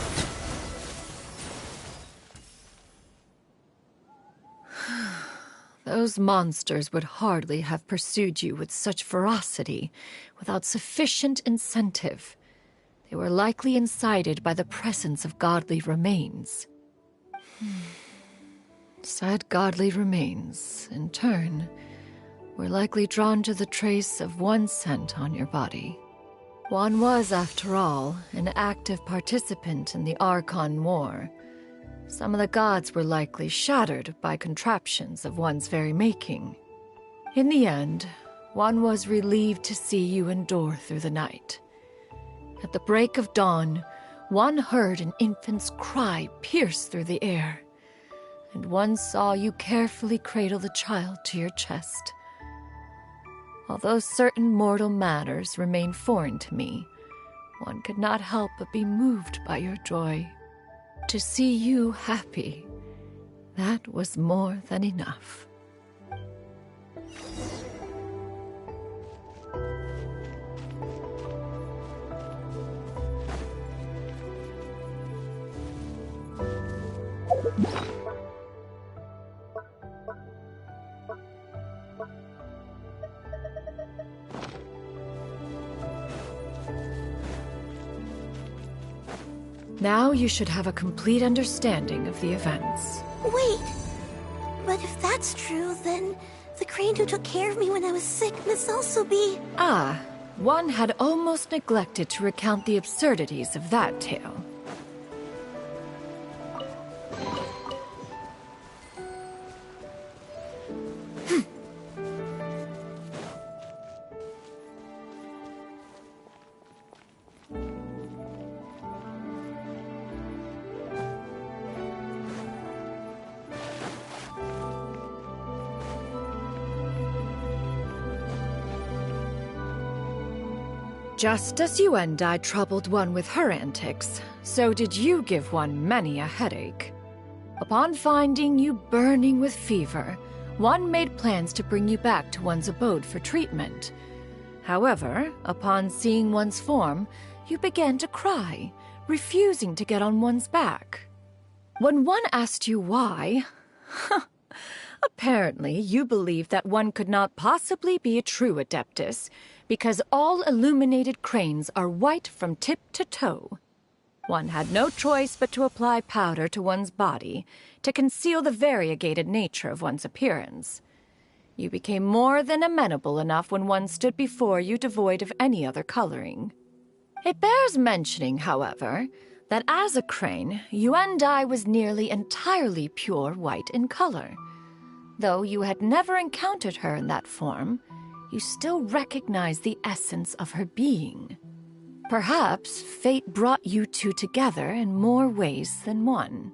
Those monsters would hardly have pursued you with such ferocity without sufficient incentive. They were likely incited by the presence of godly remains. Said godly remains, in turn, were likely drawn to the trace of one scent on your body. One was, after all, an active participant in the Archon War. Some of the gods were likely shattered by contraptions of one's very making. In the end, one was relieved to see you endure through the night. At the break of dawn, one heard an infant's cry pierce through the air, and one saw you carefully cradle the child to your chest. Although certain mortal matters remain foreign to me, one could not help but be moved by your joy. To see you happy, that was more than enough. Now you should have a complete understanding of the events. Wait! But if that's true, then the crane who took care of me when I was sick must also be... Ah, one had almost neglected to recount the absurdities of that tale. Just as you and I troubled one with her antics, so did you give one many a headache. Upon finding you burning with fever, one made plans to bring you back to one's abode for treatment. However, upon seeing one's form, you began to cry, refusing to get on one's back. When one asked you why, apparently you believed that one could not possibly be a true Adeptus, because all illuminated cranes are white from tip to toe. One had no choice but to apply powder to one's body to conceal the variegated nature of one's appearance. You became more than amenable enough when one stood before you devoid of any other coloring. It bears mentioning, however, that as a crane, Yuan Dai was nearly entirely pure white in color. Though you had never encountered her in that form, you still recognized the essence of her being. Perhaps fate brought you two together in more ways than one.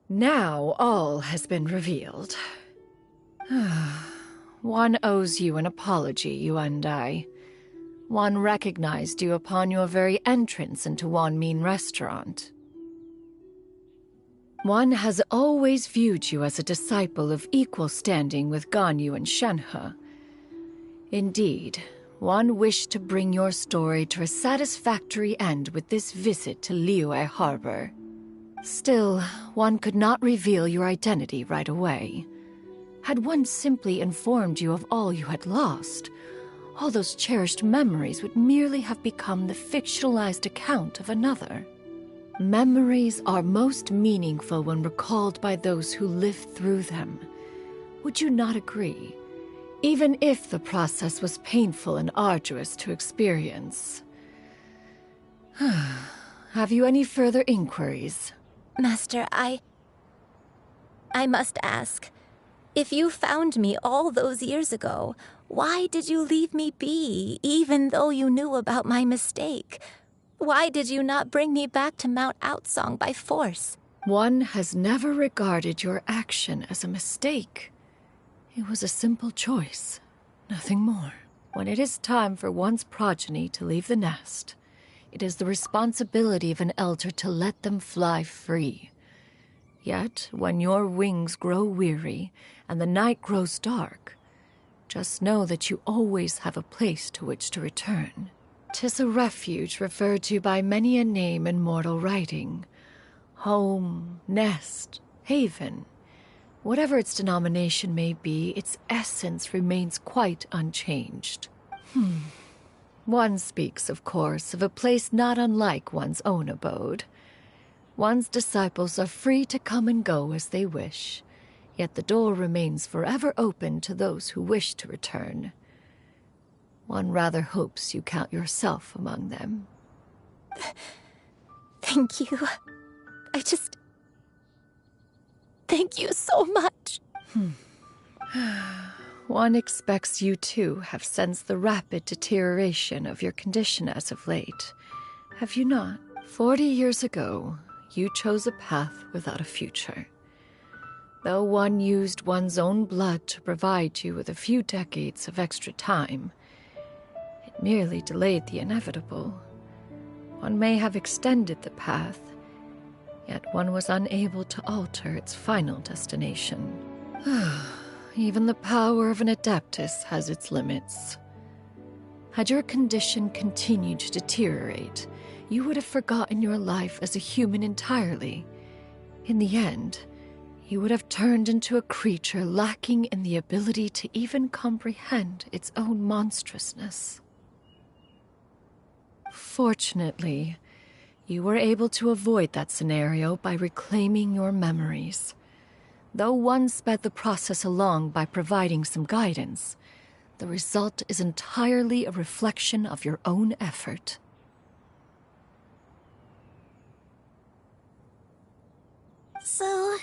Now all has been revealed. One owes you an apology, Yuan Dai. One recognized you upon your very entrance into Wanmin Restaurant. One has always viewed you as a disciple of equal standing with Ganyu and Shenhe. Indeed, one wished to bring your story to a satisfactory end with this visit to Liyue Harbor. Still, one could not reveal your identity right away. Had one simply informed you of all you had lost, all those cherished memories would merely have become the fictionalized account of another. Memories are most meaningful when recalled by those who lived through them. Would you not agree? Even if the process was painful and arduous to experience. Have you any further inquiries? Master, I must ask. If you found me all those years ago, why did you leave me be, even though you knew about my mistake? Why did you not bring me back to Mount Outsong by force? One has never regarded your action as a mistake. It was a simple choice, nothing more. When it is time for one's progeny to leave the nest, it is the responsibility of an elder to let them fly free. Yet, when your wings grow weary and the night grows dark, just know that you always have a place to which to return. 'Tis a refuge referred to by many a name in mortal writing. Home, nest, haven. Whatever its denomination may be, its essence remains quite unchanged. One speaks, of course, of a place not unlike one's own abode. One's disciples are free to come and go as they wish, yet the door remains forever open to those who wish to return. One rather hopes you count yourself among them. Thank you. Thank you so much. One expects you too have sensed the rapid deterioration of your condition as of late. Have you not? 40 years ago, you chose a path without a future. Though one used one's own blood to provide you with a few decades of extra time, it merely delayed the inevitable. One may have extended the path, yet one was unable to alter its final destination. Even the power of an adeptus has its limits. Had your condition continued to deteriorate, you would have forgotten your life as a human entirely. In the end, you would have turned into a creature lacking in the ability to even comprehend its own monstrousness. Fortunately, you were able to avoid that scenario by reclaiming your memories. Though one sped the process along by providing some guidance, the result is entirely a reflection of your own effort. So,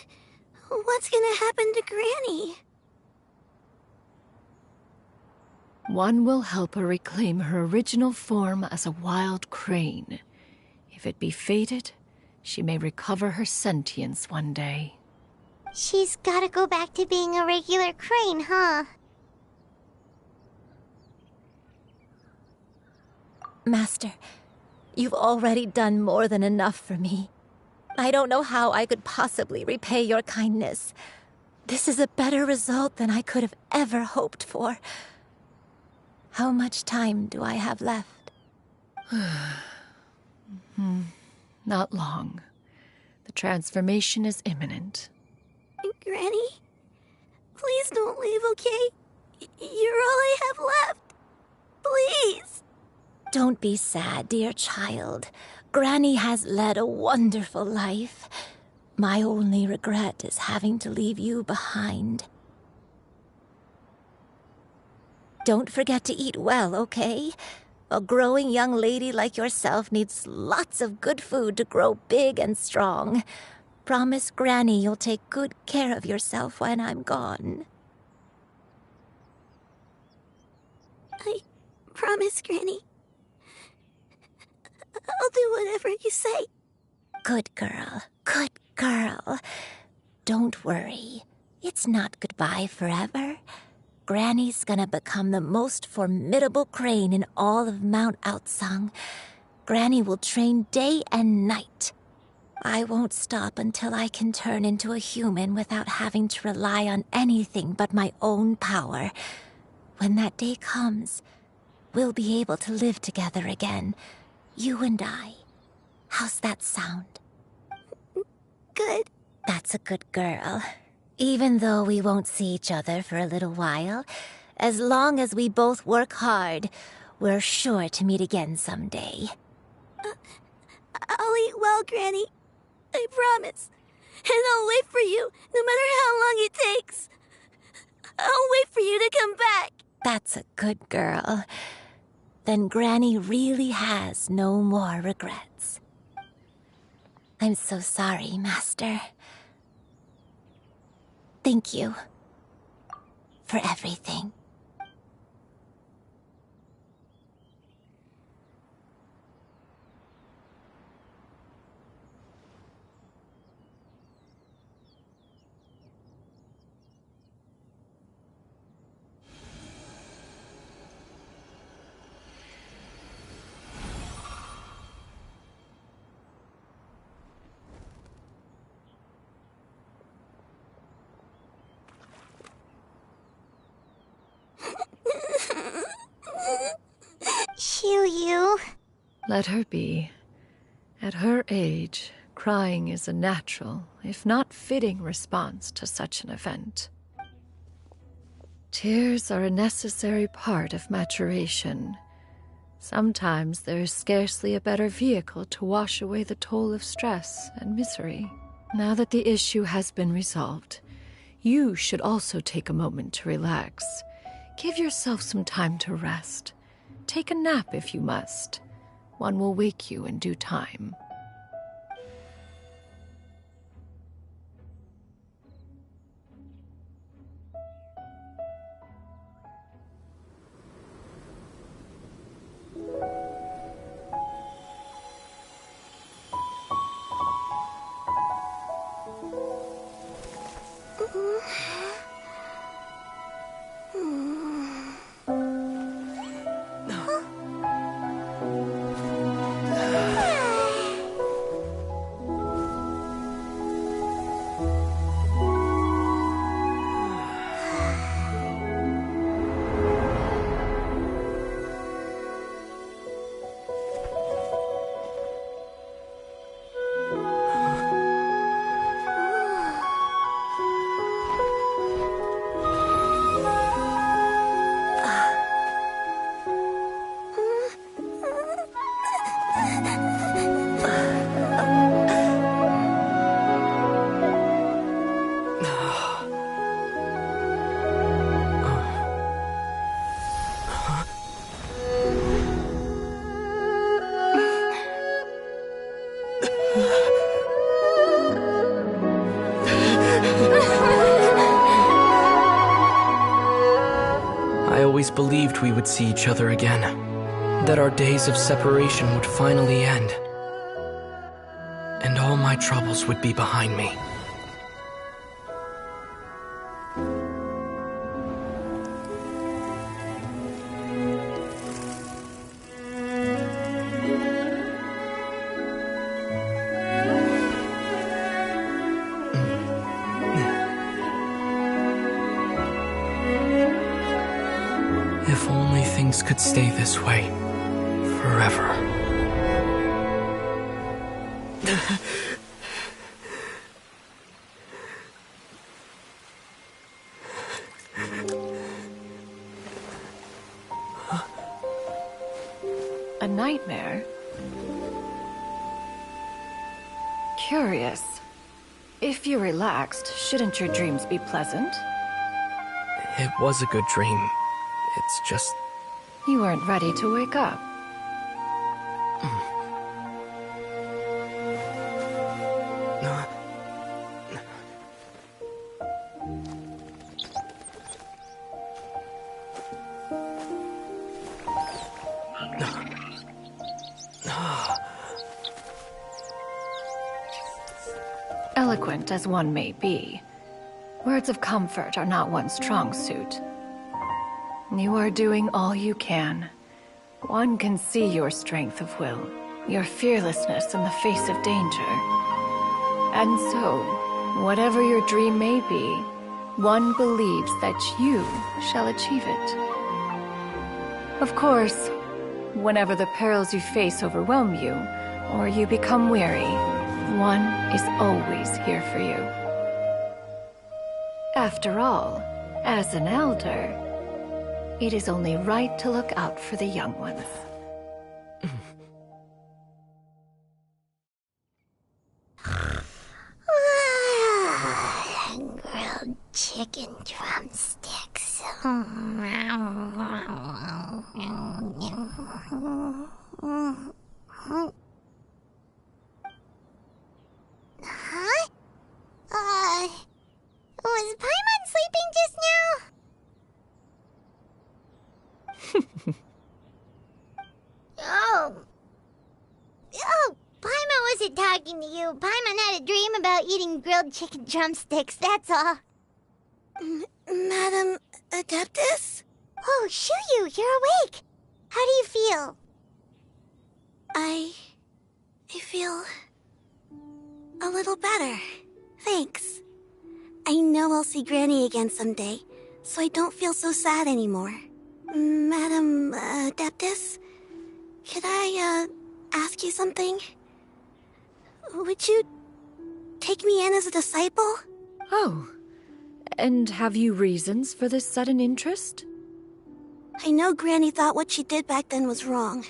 what's gonna happen to Granny? One will help her reclaim her original form as a wild crane. If it be fated, she may recover her sentience one day. She's gotta go back to being a regular crane, huh? Master, you've already done more than enough for me. I don't know how I could possibly repay your kindness. This is a better result than I could have ever hoped for. How much time do I have left? Not long. The transformation is imminent. Granny, please don't leave, okay? You're all I have left. Please. Don't be sad, dear child. Granny has led a wonderful life. My only regret is having to leave you behind. Don't forget to eat well, okay? A growing young lady like yourself needs lots of good food to grow big and strong. Promise Granny you'll take good care of yourself when I'm gone. I promise, Granny. I'll do whatever you say. Good girl, good girl. Don't worry. It's not goodbye forever. Granny's gonna become the most formidable crane in all of Mount Outsong. Granny will train day and night. I won't stop until I can turn into a human without having to rely on anything but my own power. When that day comes, we'll be able to live together again. You and I. How's that sound? Good. That's a good girl. Even though we won't see each other for a little while, as long as we both work hard, we're sure to meet again someday. I'll eat well, Granny. I promise. And I'll wait for you, no matter how long it takes. I'll wait for you to come back. That's a good girl. Then Granny really has no more regrets. I'm so sorry, Master. Thank you for everything. Xiu-Yu. Let her be. At her age, crying is a natural, if not fitting, response to such an event. Tears are a necessary part of maturation. Sometimes there is scarcely a better vehicle to wash away the toll of stress and misery. Now that the issue has been resolved, you should also take a moment to relax. Give yourself some time to rest. Take a nap if you must. One will wake you in due time. I always believed we would see each other again, that our days of separation would finally end, and all my troubles would be behind me. If only things could stay this way forever. A nightmare? Curious. If you're relaxed, shouldn't your dreams be pleasant? It was a good dream. It's just... You weren't ready to wake up. Eloquent as one may be, words of comfort are not one's strong suit. You are doing all you can. One can see your strength of will, your fearlessness in the face of danger. And so, whatever your dream may be, one believes that you shall achieve it. Of course, whenever the perils you face overwhelm you, or you become weary, one is always here for you. After all, as an elder, it is only right to look out for the young ones. Grilled chicken drumsticks. Huh? Was Paimon sleeping just now? Oh, Paimon wasn't talking to you. Paimon had a dream about eating grilled chicken drumsticks, that's all. Madam Adeptus? Oh, Shuyu, you're awake. How do you feel? I feel a little better. Thanks. I know I'll see Granny again someday, so I don't feel so sad anymore. Madam Adeptus, could I ask you something? Would you take me in as a disciple? Oh, and have you reasons for this sudden interest? I know Granny thought what she did back then was wrong.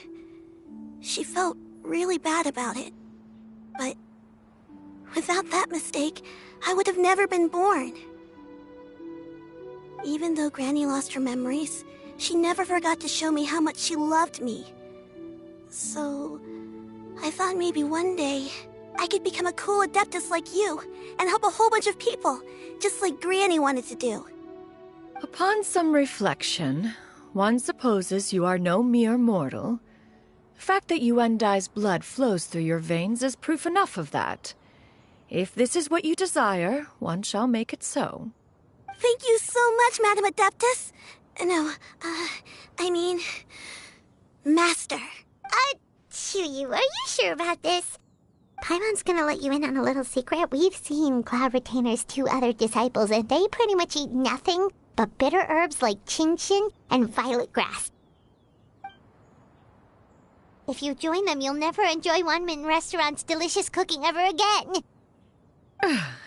She felt really bad about it. But without that mistake, I would have never been born. Even though Granny lost her memories, she never forgot to show me how much she loved me. So, I thought maybe one day I could become a cool Adeptus like you and help a whole bunch of people, just like Granny wanted to do. Upon some reflection, one supposes you are no mere mortal. The fact that Yuendai's blood flows through your veins is proof enough of that. If this is what you desire, one shall make it so. Thank you so much, Madam Adeptus. No, I mean, Master. Shuyu, are you sure about this? Paimon's gonna let you in on a little secret. We've seen Cloud Retainer's 2 other disciples, and they pretty much eat nothing but bitter herbs like Genshin and violet grass. If you join them, you'll never enjoy Wanmin Restaurant's delicious cooking ever again.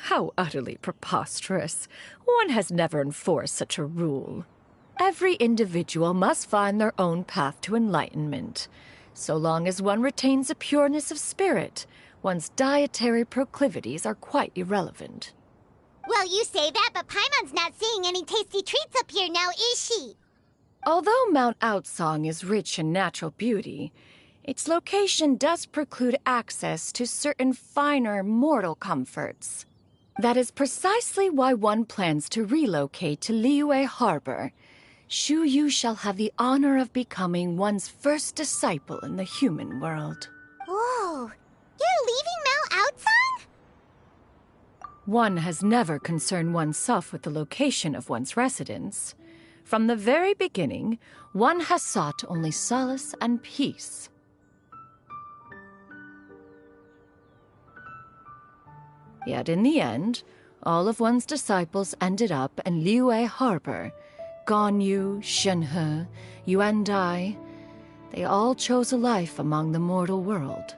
How utterly preposterous. One has never enforced such a rule. Every individual must find their own path to enlightenment. So long as one retains a pureness of spirit, one's dietary proclivities are quite irrelevant. Well, you say that, but Paimon's not seeing any tasty treats up here now, is she? Although Mount Outsong is rich in natural beauty, its location does preclude access to certain finer mortal comforts. That is precisely why one plans to relocate to Liyue Harbor. Shuyu shall have the honor of becoming one's first disciple in the human world. Whoa, you're leaving Mount Outsong? One has never concerned oneself with the location of one's residence. From the very beginning, one has sought only solace and peace. Yet in the end, all of one's disciples ended up in Liyue Harbor. Ganyu, Shenhe, Yuendai, they all chose a life among the mortal world.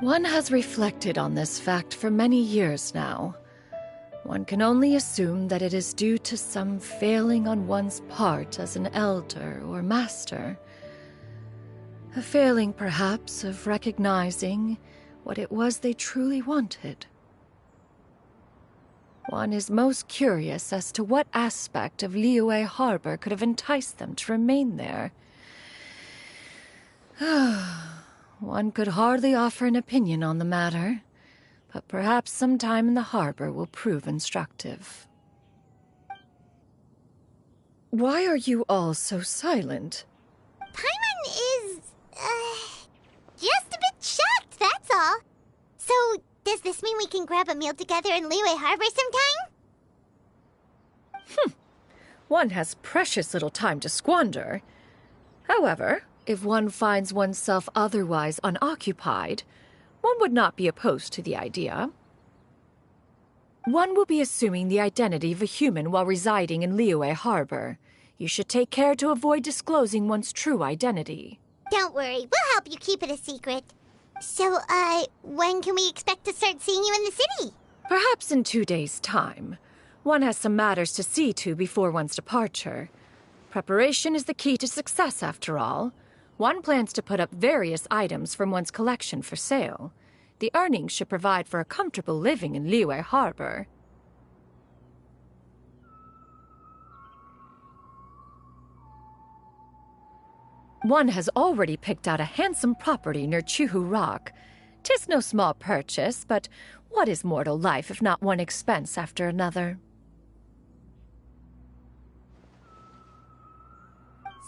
One has reflected on this fact for many years now. One can only assume that it is due to some failing on one's part as an elder or master, A failing, perhaps, of recognizing what it was they truly wanted. One is most curious as to what aspect of Liyue Harbor could have enticed them to remain there. One could hardly offer an opinion on the matter, but perhaps some time in the harbor will prove instructive. Why are you all so silent? Paimon is, just a bit shocked, that's all. So, does this mean we can grab a meal together in Liyue Harbor sometime? One has precious little time to squander. However, if one finds oneself otherwise unoccupied, one would not be opposed to the idea. One will be assuming the identity of a human while residing in Liyue Harbor. You should take care to avoid disclosing one's true identity. Don't worry, we'll help you keep it a secret. So, when can we expect to start seeing you in the city? Perhaps in 2 days' time. One has some matters to see to before one's departure. Preparation is the key to success, after all. One plans to put up various items from one's collection for sale. The earnings should provide for a comfortable living in Liyue Harbor. One has already picked out a handsome property near Chuhu Rock. 'Tis no small purchase, but what is mortal life if not one expense after another?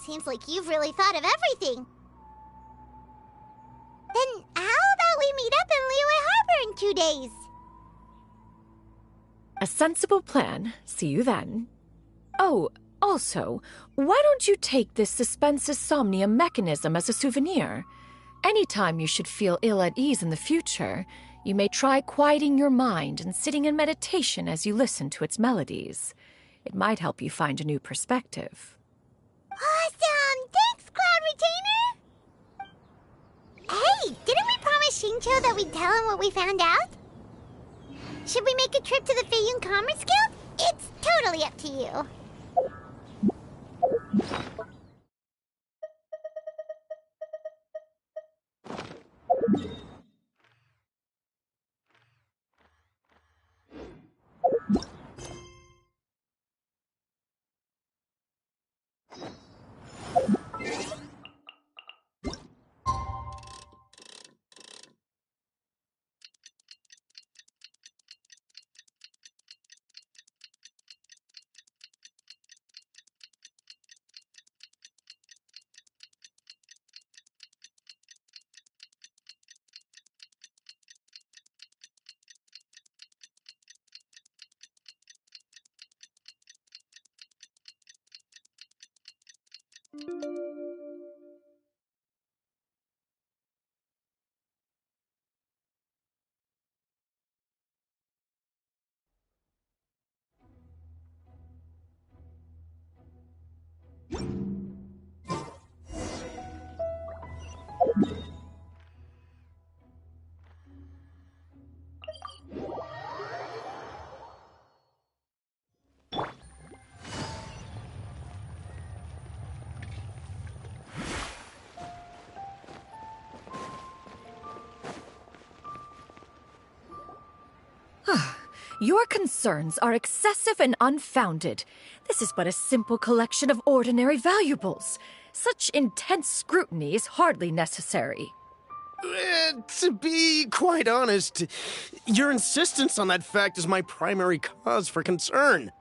Seems like you've really thought of everything. Then how about we meet up in Liyue Harbor in 2 days? A sensible plan. See you then. Oh, also, why don't you take this suspensus somnium mechanism as a souvenir? Anytime you should feel ill at ease in the future, you may try quieting your mind and sitting in meditation as you listen to its melodies. It might help you find a new perspective. Awesome! Thanks, Cloud Retainer! Hey, didn't we promise Xingqiu that we'd tell him what we found out? Should we make a trip to the Feiyun Commerce Guild? It's totally up to you. Your concerns are excessive and unfounded. This is but a simple collection of ordinary valuables. Such intense scrutiny is hardly necessary. To be quite honest, your insistence on that fact is my primary cause for concern.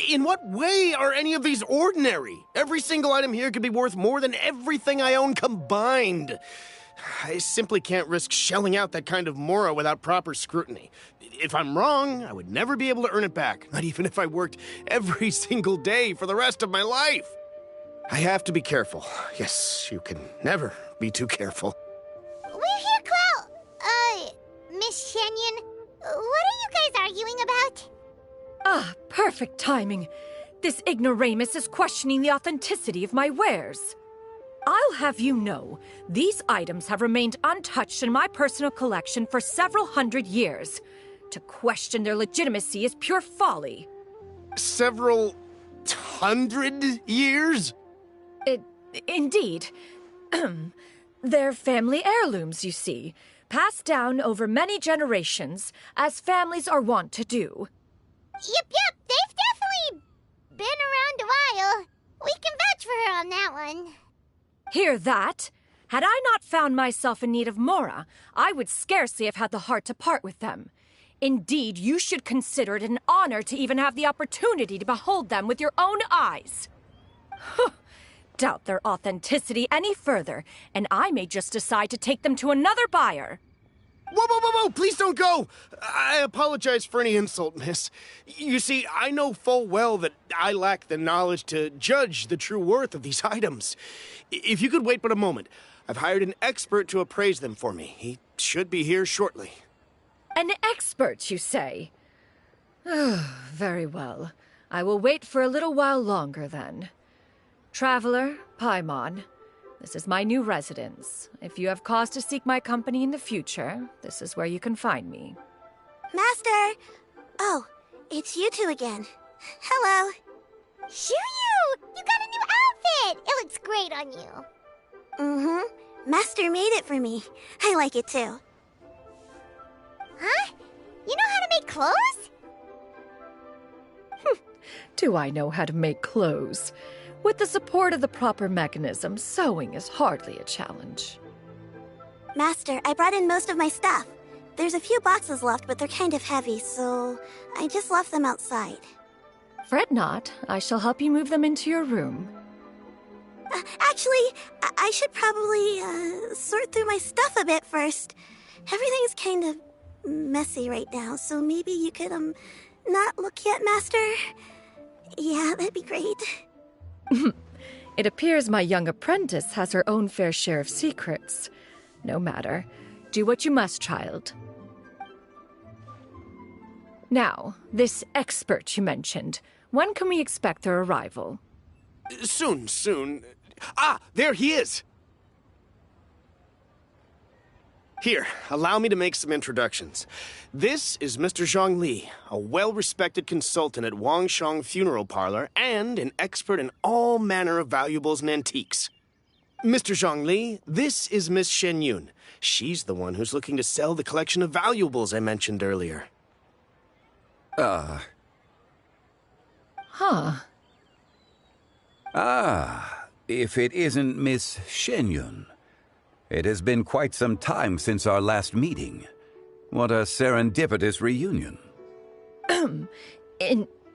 In what way are any of these ordinary? Every single item here could be worth more than everything I own combined. I simply can't risk shelling out that kind of mora without proper scrutiny. If I'm wrong, I would never be able to earn it back, not even if I worked every single day for the rest of my life. I have to be careful. Yes, you can never be too careful. We're here, Cloud. Miss Shenyan, what are you guys arguing about? Ah, perfect timing. This ignoramus is questioning the authenticity of my wares. I'll have you know, these items have remained untouched in my personal collection for several hundred years. To question their legitimacy is pure folly. Several hundred years? Indeed. They're family heirlooms, you see, passed down over many generations, as families are wont to do. Yep, they've definitely been around a while. We can vouch for her on that one. Hear that? Had I not found myself in need of Mora, I would scarcely have had the heart to part with them. Indeed, you should consider it an honor to even have the opportunity to behold them with your own eyes. Doubt their authenticity any further, and I may just decide to take them to another buyer. Whoa! Please don't go! I apologize for any insult, miss. You see, I know full well that I lack the knowledge to judge the true worth of these items. If you could wait but a moment, I've hired an expert to appraise them for me. He should be here shortly. An expert, you say? Very well. I will wait for a little while longer, then. Traveler, Paimon, this is my new residence. If you have cause to seek my company in the future, this is where you can find me. Master! Oh, it's you two again. Hello. Shiryu! You got a new outfit! It looks great on you. Mm-hmm. Master made it for me. I like it too. Huh? You know how to make clothes? Do I know how to make clothes? With the support of the proper mechanism, sewing is hardly a challenge. Master, I brought in most of my stuff. There's a few boxes left, but they're kind of heavy, so I just left them outside. Fret not. I shall help you move them into your room. Actually, I should probably sort through my stuff a bit first. Everything's kind of messy right now, so maybe you could, not look yet, Master? Yeah, that'd be great. It appears my young apprentice has her own fair share of secrets. No matter. Do what you must, child. Now, this expert you mentioned. When can we expect their arrival? Soon. Ah, there he is! Here, allow me to make some introductions. This is Mr. Zhongli, a well-respected consultant at Wangshang Funeral Parlor and an expert in all manner of valuables and antiques. Mr. Zhongli, this is Miss Shenyun. She's the one who's looking to sell the collection of valuables I mentioned earlier. Huh. If it isn't Miss Shenyun. It has been quite some time since our last meeting. What a serendipitous reunion.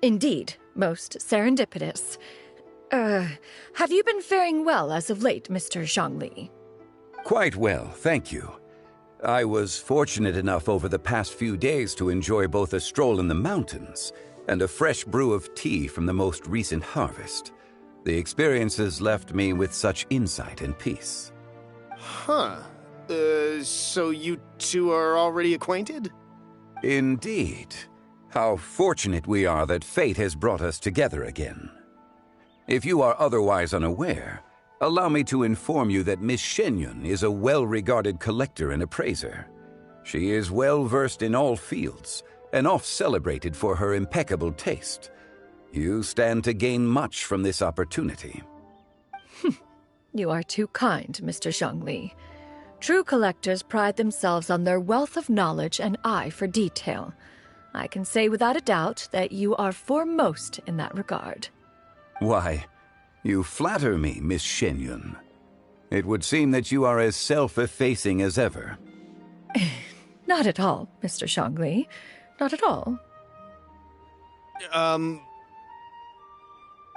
Indeed, most serendipitous. Have you been faring well as of late, Mr. Zhongli? Quite well, thank you. I was fortunate enough over the past few days to enjoy both a stroll in the mountains and a fresh brew of tea from the most recent harvest. The experiences left me with such insight and peace. Huh. So you two are already acquainted? Indeed. How fortunate we are that fate has brought us together again. If you are otherwise unaware, allow me to inform you that Miss Shenyun is a well-regarded collector and appraiser. She is well-versed in all fields, and oft-celebrated for her impeccable taste. You stand to gain much from this opportunity. You are too kind, Mr. Zhongli. True collectors pride themselves on their wealth of knowledge and eye for detail. I can say without a doubt that you are foremost in that regard. Why, you flatter me, Miss Shenyun. It would seem that you are as self-effacing as ever. Not at all, Mr. Zhongli. Not at all.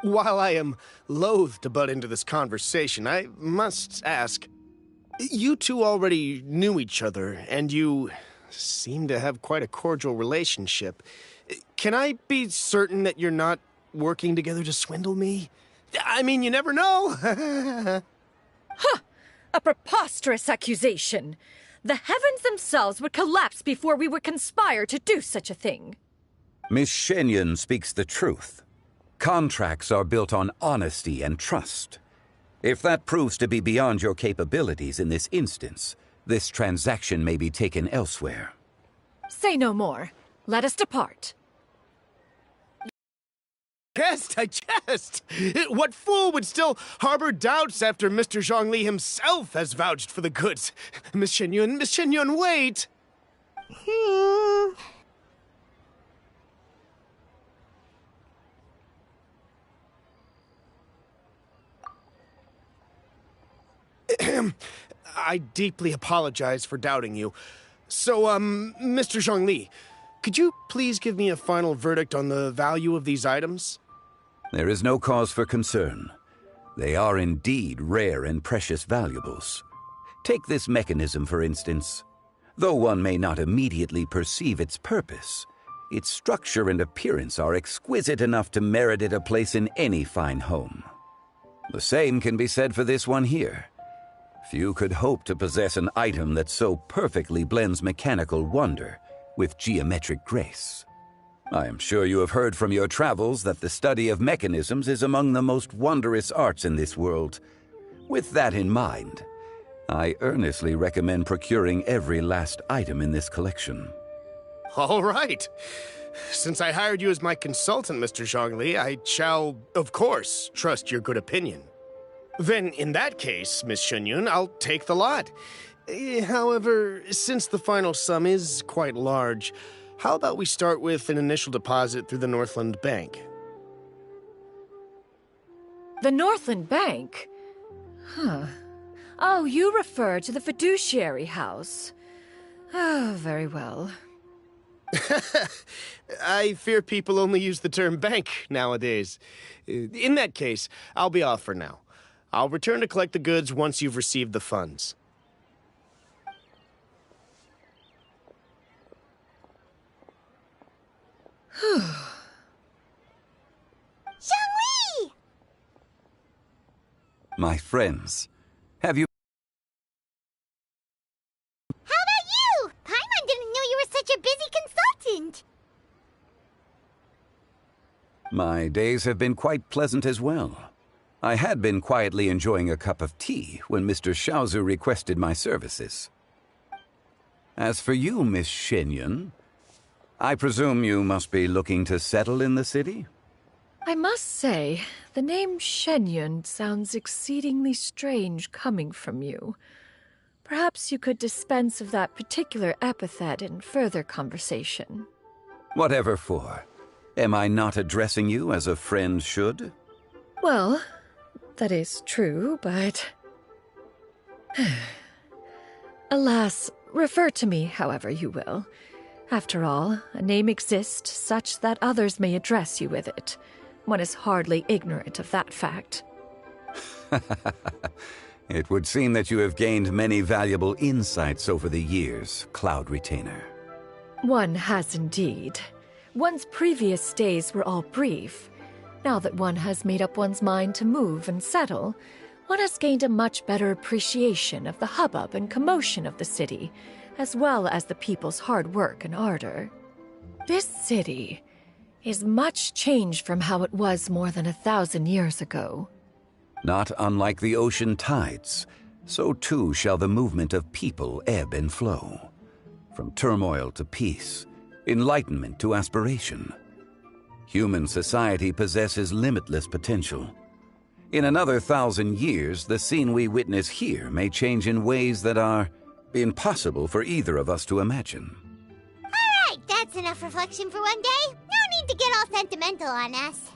While I am loath to butt into this conversation, I must ask, you two already knew each other, and you seem to have quite a cordial relationship. Can I be certain that you're not working together to swindle me? I mean, you never know. Ha! A preposterous accusation. The heavens themselves would collapse before we would conspire to do such a thing. Miss Shenyun speaks the truth. Contracts are built on honesty and trust. If that proves to be beyond your capabilities in this instance, this transaction may be taken elsewhere. Say no more. Let us depart. I jest! What fool would still harbor doubts after Mr. Zhongli himself has vouched for the goods? Miss Shenyun, wait! I deeply apologize for doubting you. So, Mr. Zhongli, could you please give me a final verdict on the value of these items? There is no cause for concern. They are indeed rare and precious valuables. Take this mechanism, for instance. Though one may not immediately perceive its purpose, its structure and appearance are exquisite enough to merit it a place in any fine home. The same can be said for this one here. Few could hope to possess an item that so perfectly blends mechanical wonder with geometric grace. I am sure you have heard from your travels that the study of mechanisms is among the most wondrous arts in this world. With that in mind, I earnestly recommend procuring every last item in this collection. All right. Since I hired you as my consultant, Mr. Zhongli, I shall, of course, trust your good opinion. Then, in that case, Miss Shenyun, I'll take the lot. However, since the final sum is quite large, how about we start with an initial deposit through the Northland Bank? The Northland Bank? Huh. Oh, you refer to the fiduciary house. Oh, very well. I fear people only use the term bank nowadays. In that case, I'll be off for now. I'll return to collect the goods once you've received the funds. Zhongli! My friends, have you... How about you? Paimon didn't know you were such a busy consultant. My days have been quite pleasant as well. I had been quietly enjoying a cup of tea when Mr. Xiaozu requested my services. As for you, Miss Shenyun, I presume you must be looking to settle in the city? I must say, the name Shenyun sounds exceedingly strange coming from you. Perhaps you could dispense of that particular epithet in further conversation. Whatever for. Am I not addressing you as a friend should? Well, that is true, but... Alas, refer to me however you will. After all, a name exists such that others may address you with it. One is hardly ignorant of that fact. It would seem that you have gained many valuable insights over the years, Cloud Retainer. One has indeed. One's previous days were all brief. Now that one has made up one's mind to move and settle, one has gained a much better appreciation of the hubbub and commotion of the city, as well as the people's hard work and ardor. This city is much changed from how it was more than 1,000 years ago. Not unlike the ocean tides, so too shall the movement of people ebb and flow. From turmoil to peace, enlightenment to aspiration. Human society possesses limitless potential. In another 1,000 years, the scene we witness here may change in ways that are impossible for either of us to imagine. All right, that's enough reflection for one day. No need to get all sentimental on us.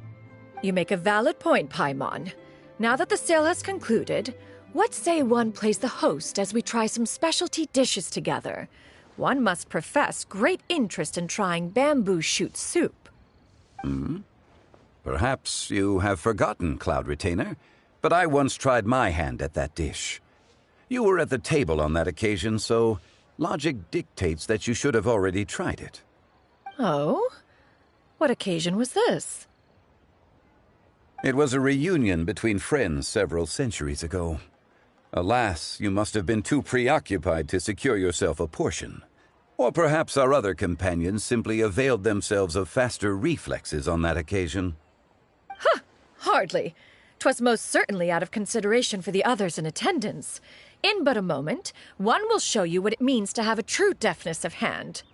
You make a valid point, Paimon. Now that the sale has concluded, what say one plays the host as we try some specialty dishes together? One must profess great interest in trying bamboo shoot soup. Perhaps you have forgotten, Cloud Retainer, but I once tried my hand at that dish. You were at the table on that occasion, so logic dictates that you should have already tried it. Oh? What occasion was this? It was a reunion between friends several centuries ago. Alas, you must have been too preoccupied to secure yourself a portion. Or perhaps our other companions simply availed themselves of faster reflexes on that occasion. Huh! Hardly. 'Twas most certainly out of consideration for the others in attendance. In but a moment, one will show you what it means to have a true deftness of hand.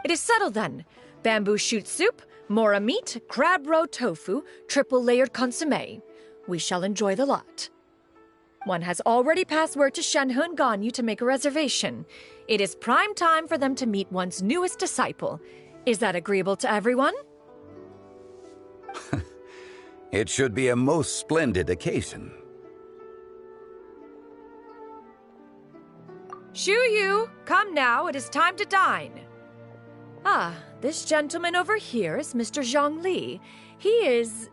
It is settled then. Bamboo shoot soup, Mora meat, crab roe tofu, triple-layered consommé. We shall enjoy the lot. One has already passed word to Shenhe and Ganyu to make a reservation. It is prime time for them to meet one's newest disciple. Is that agreeable to everyone? It should be a most splendid occasion. Shu-yu, come now, it is time to dine. Ah, this gentleman over here is Mr. Zhang Li. He is,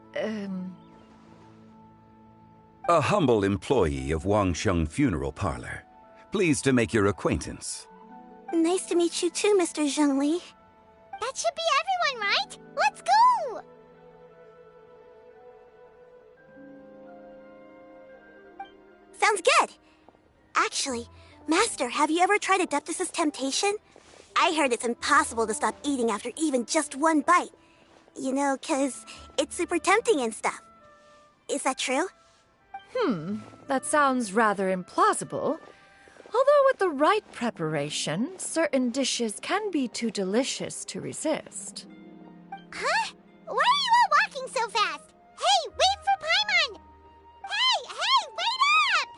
A humble employee of Wangsheng Funeral Parlor. Pleased to make your acquaintance. Nice to meet you too, Mr. Zhengli. That should be everyone, right? Let's go! Sounds good. Actually, Master, have you ever tried Adeptus' temptation? I heard it's impossible to stop eating after even just one bite. You know, 'cause it's super tempting and stuff. Is that true? That sounds rather implausible. Although with the right preparation, certain dishes can be too delicious to resist. Huh? Why are you all walking so fast? Hey, wait for Paimon! Hey, wait up!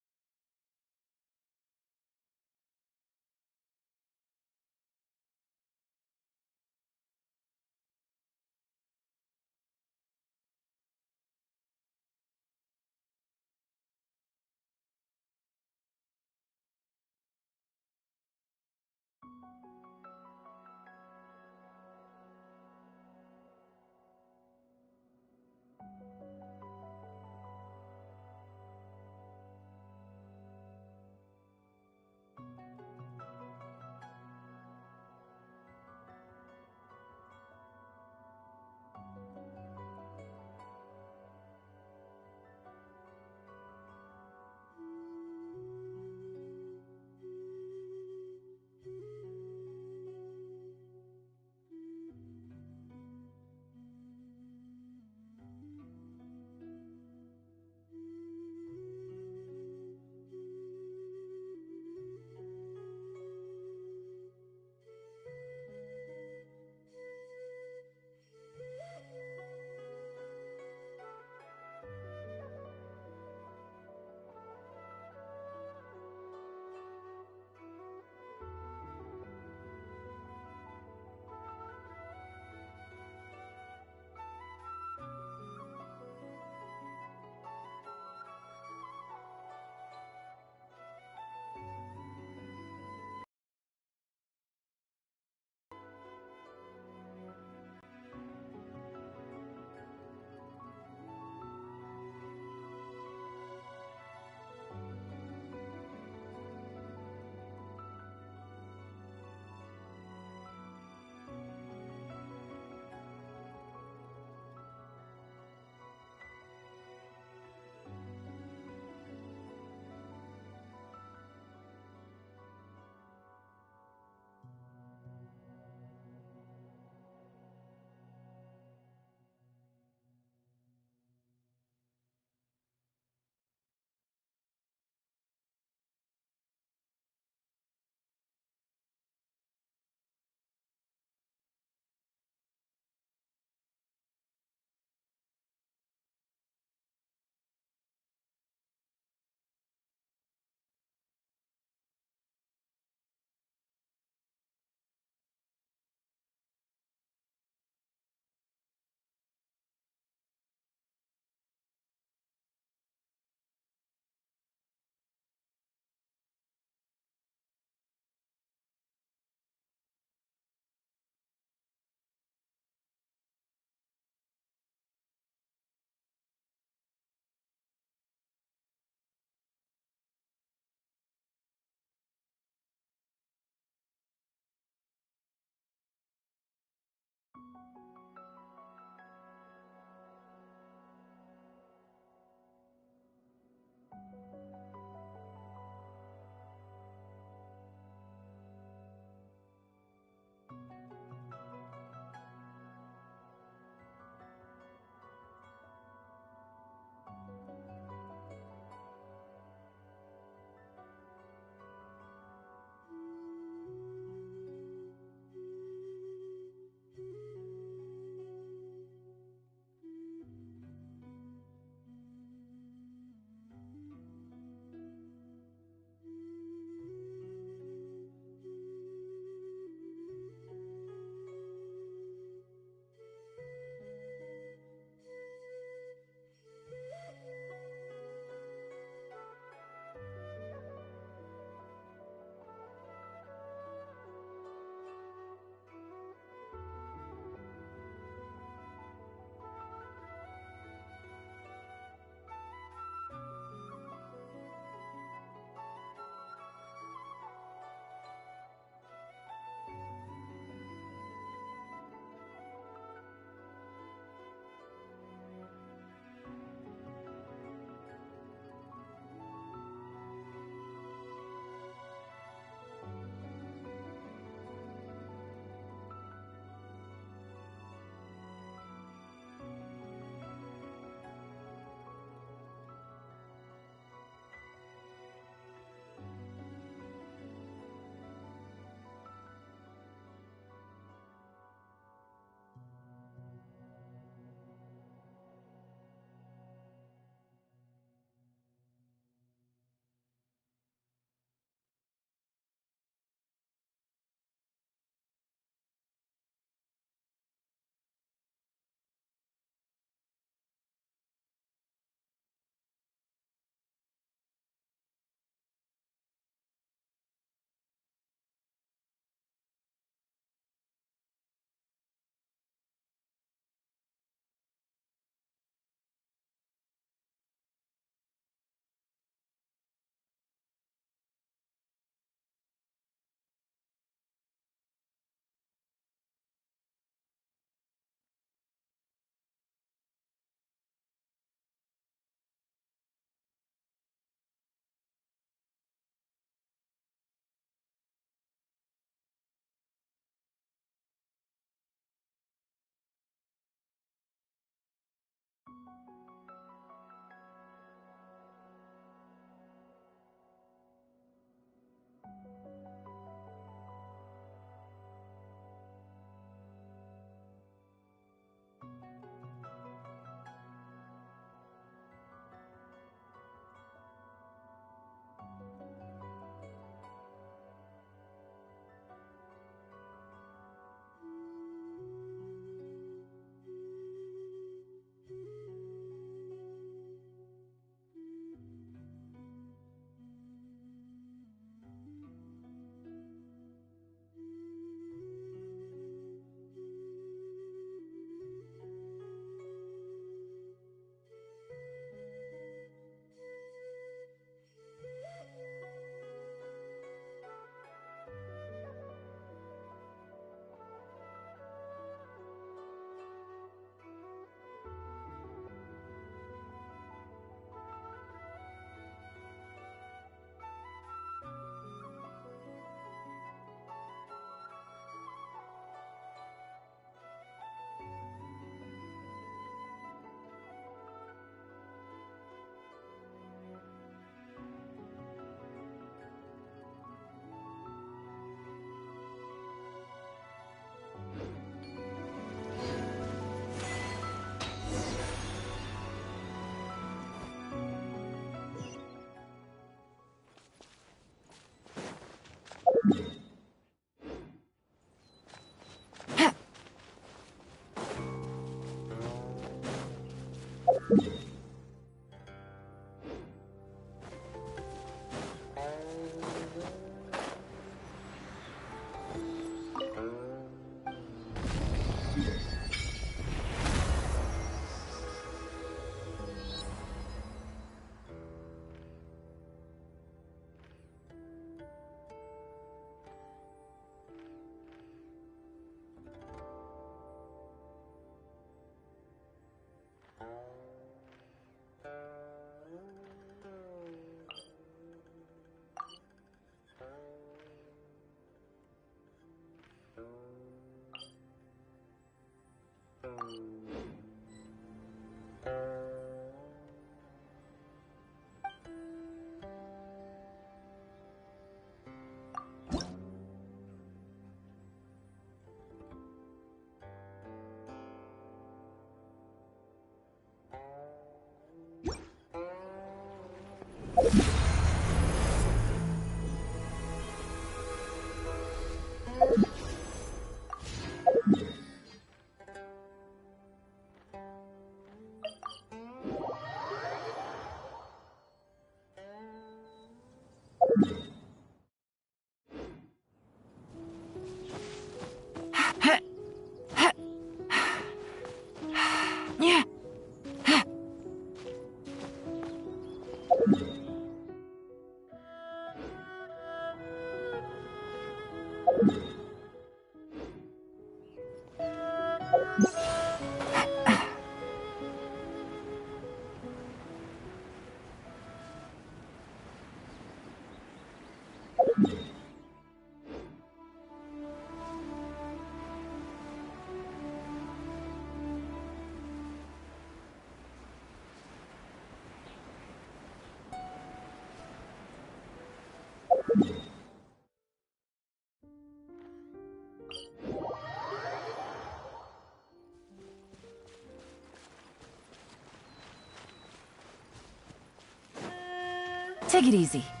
Take it easy.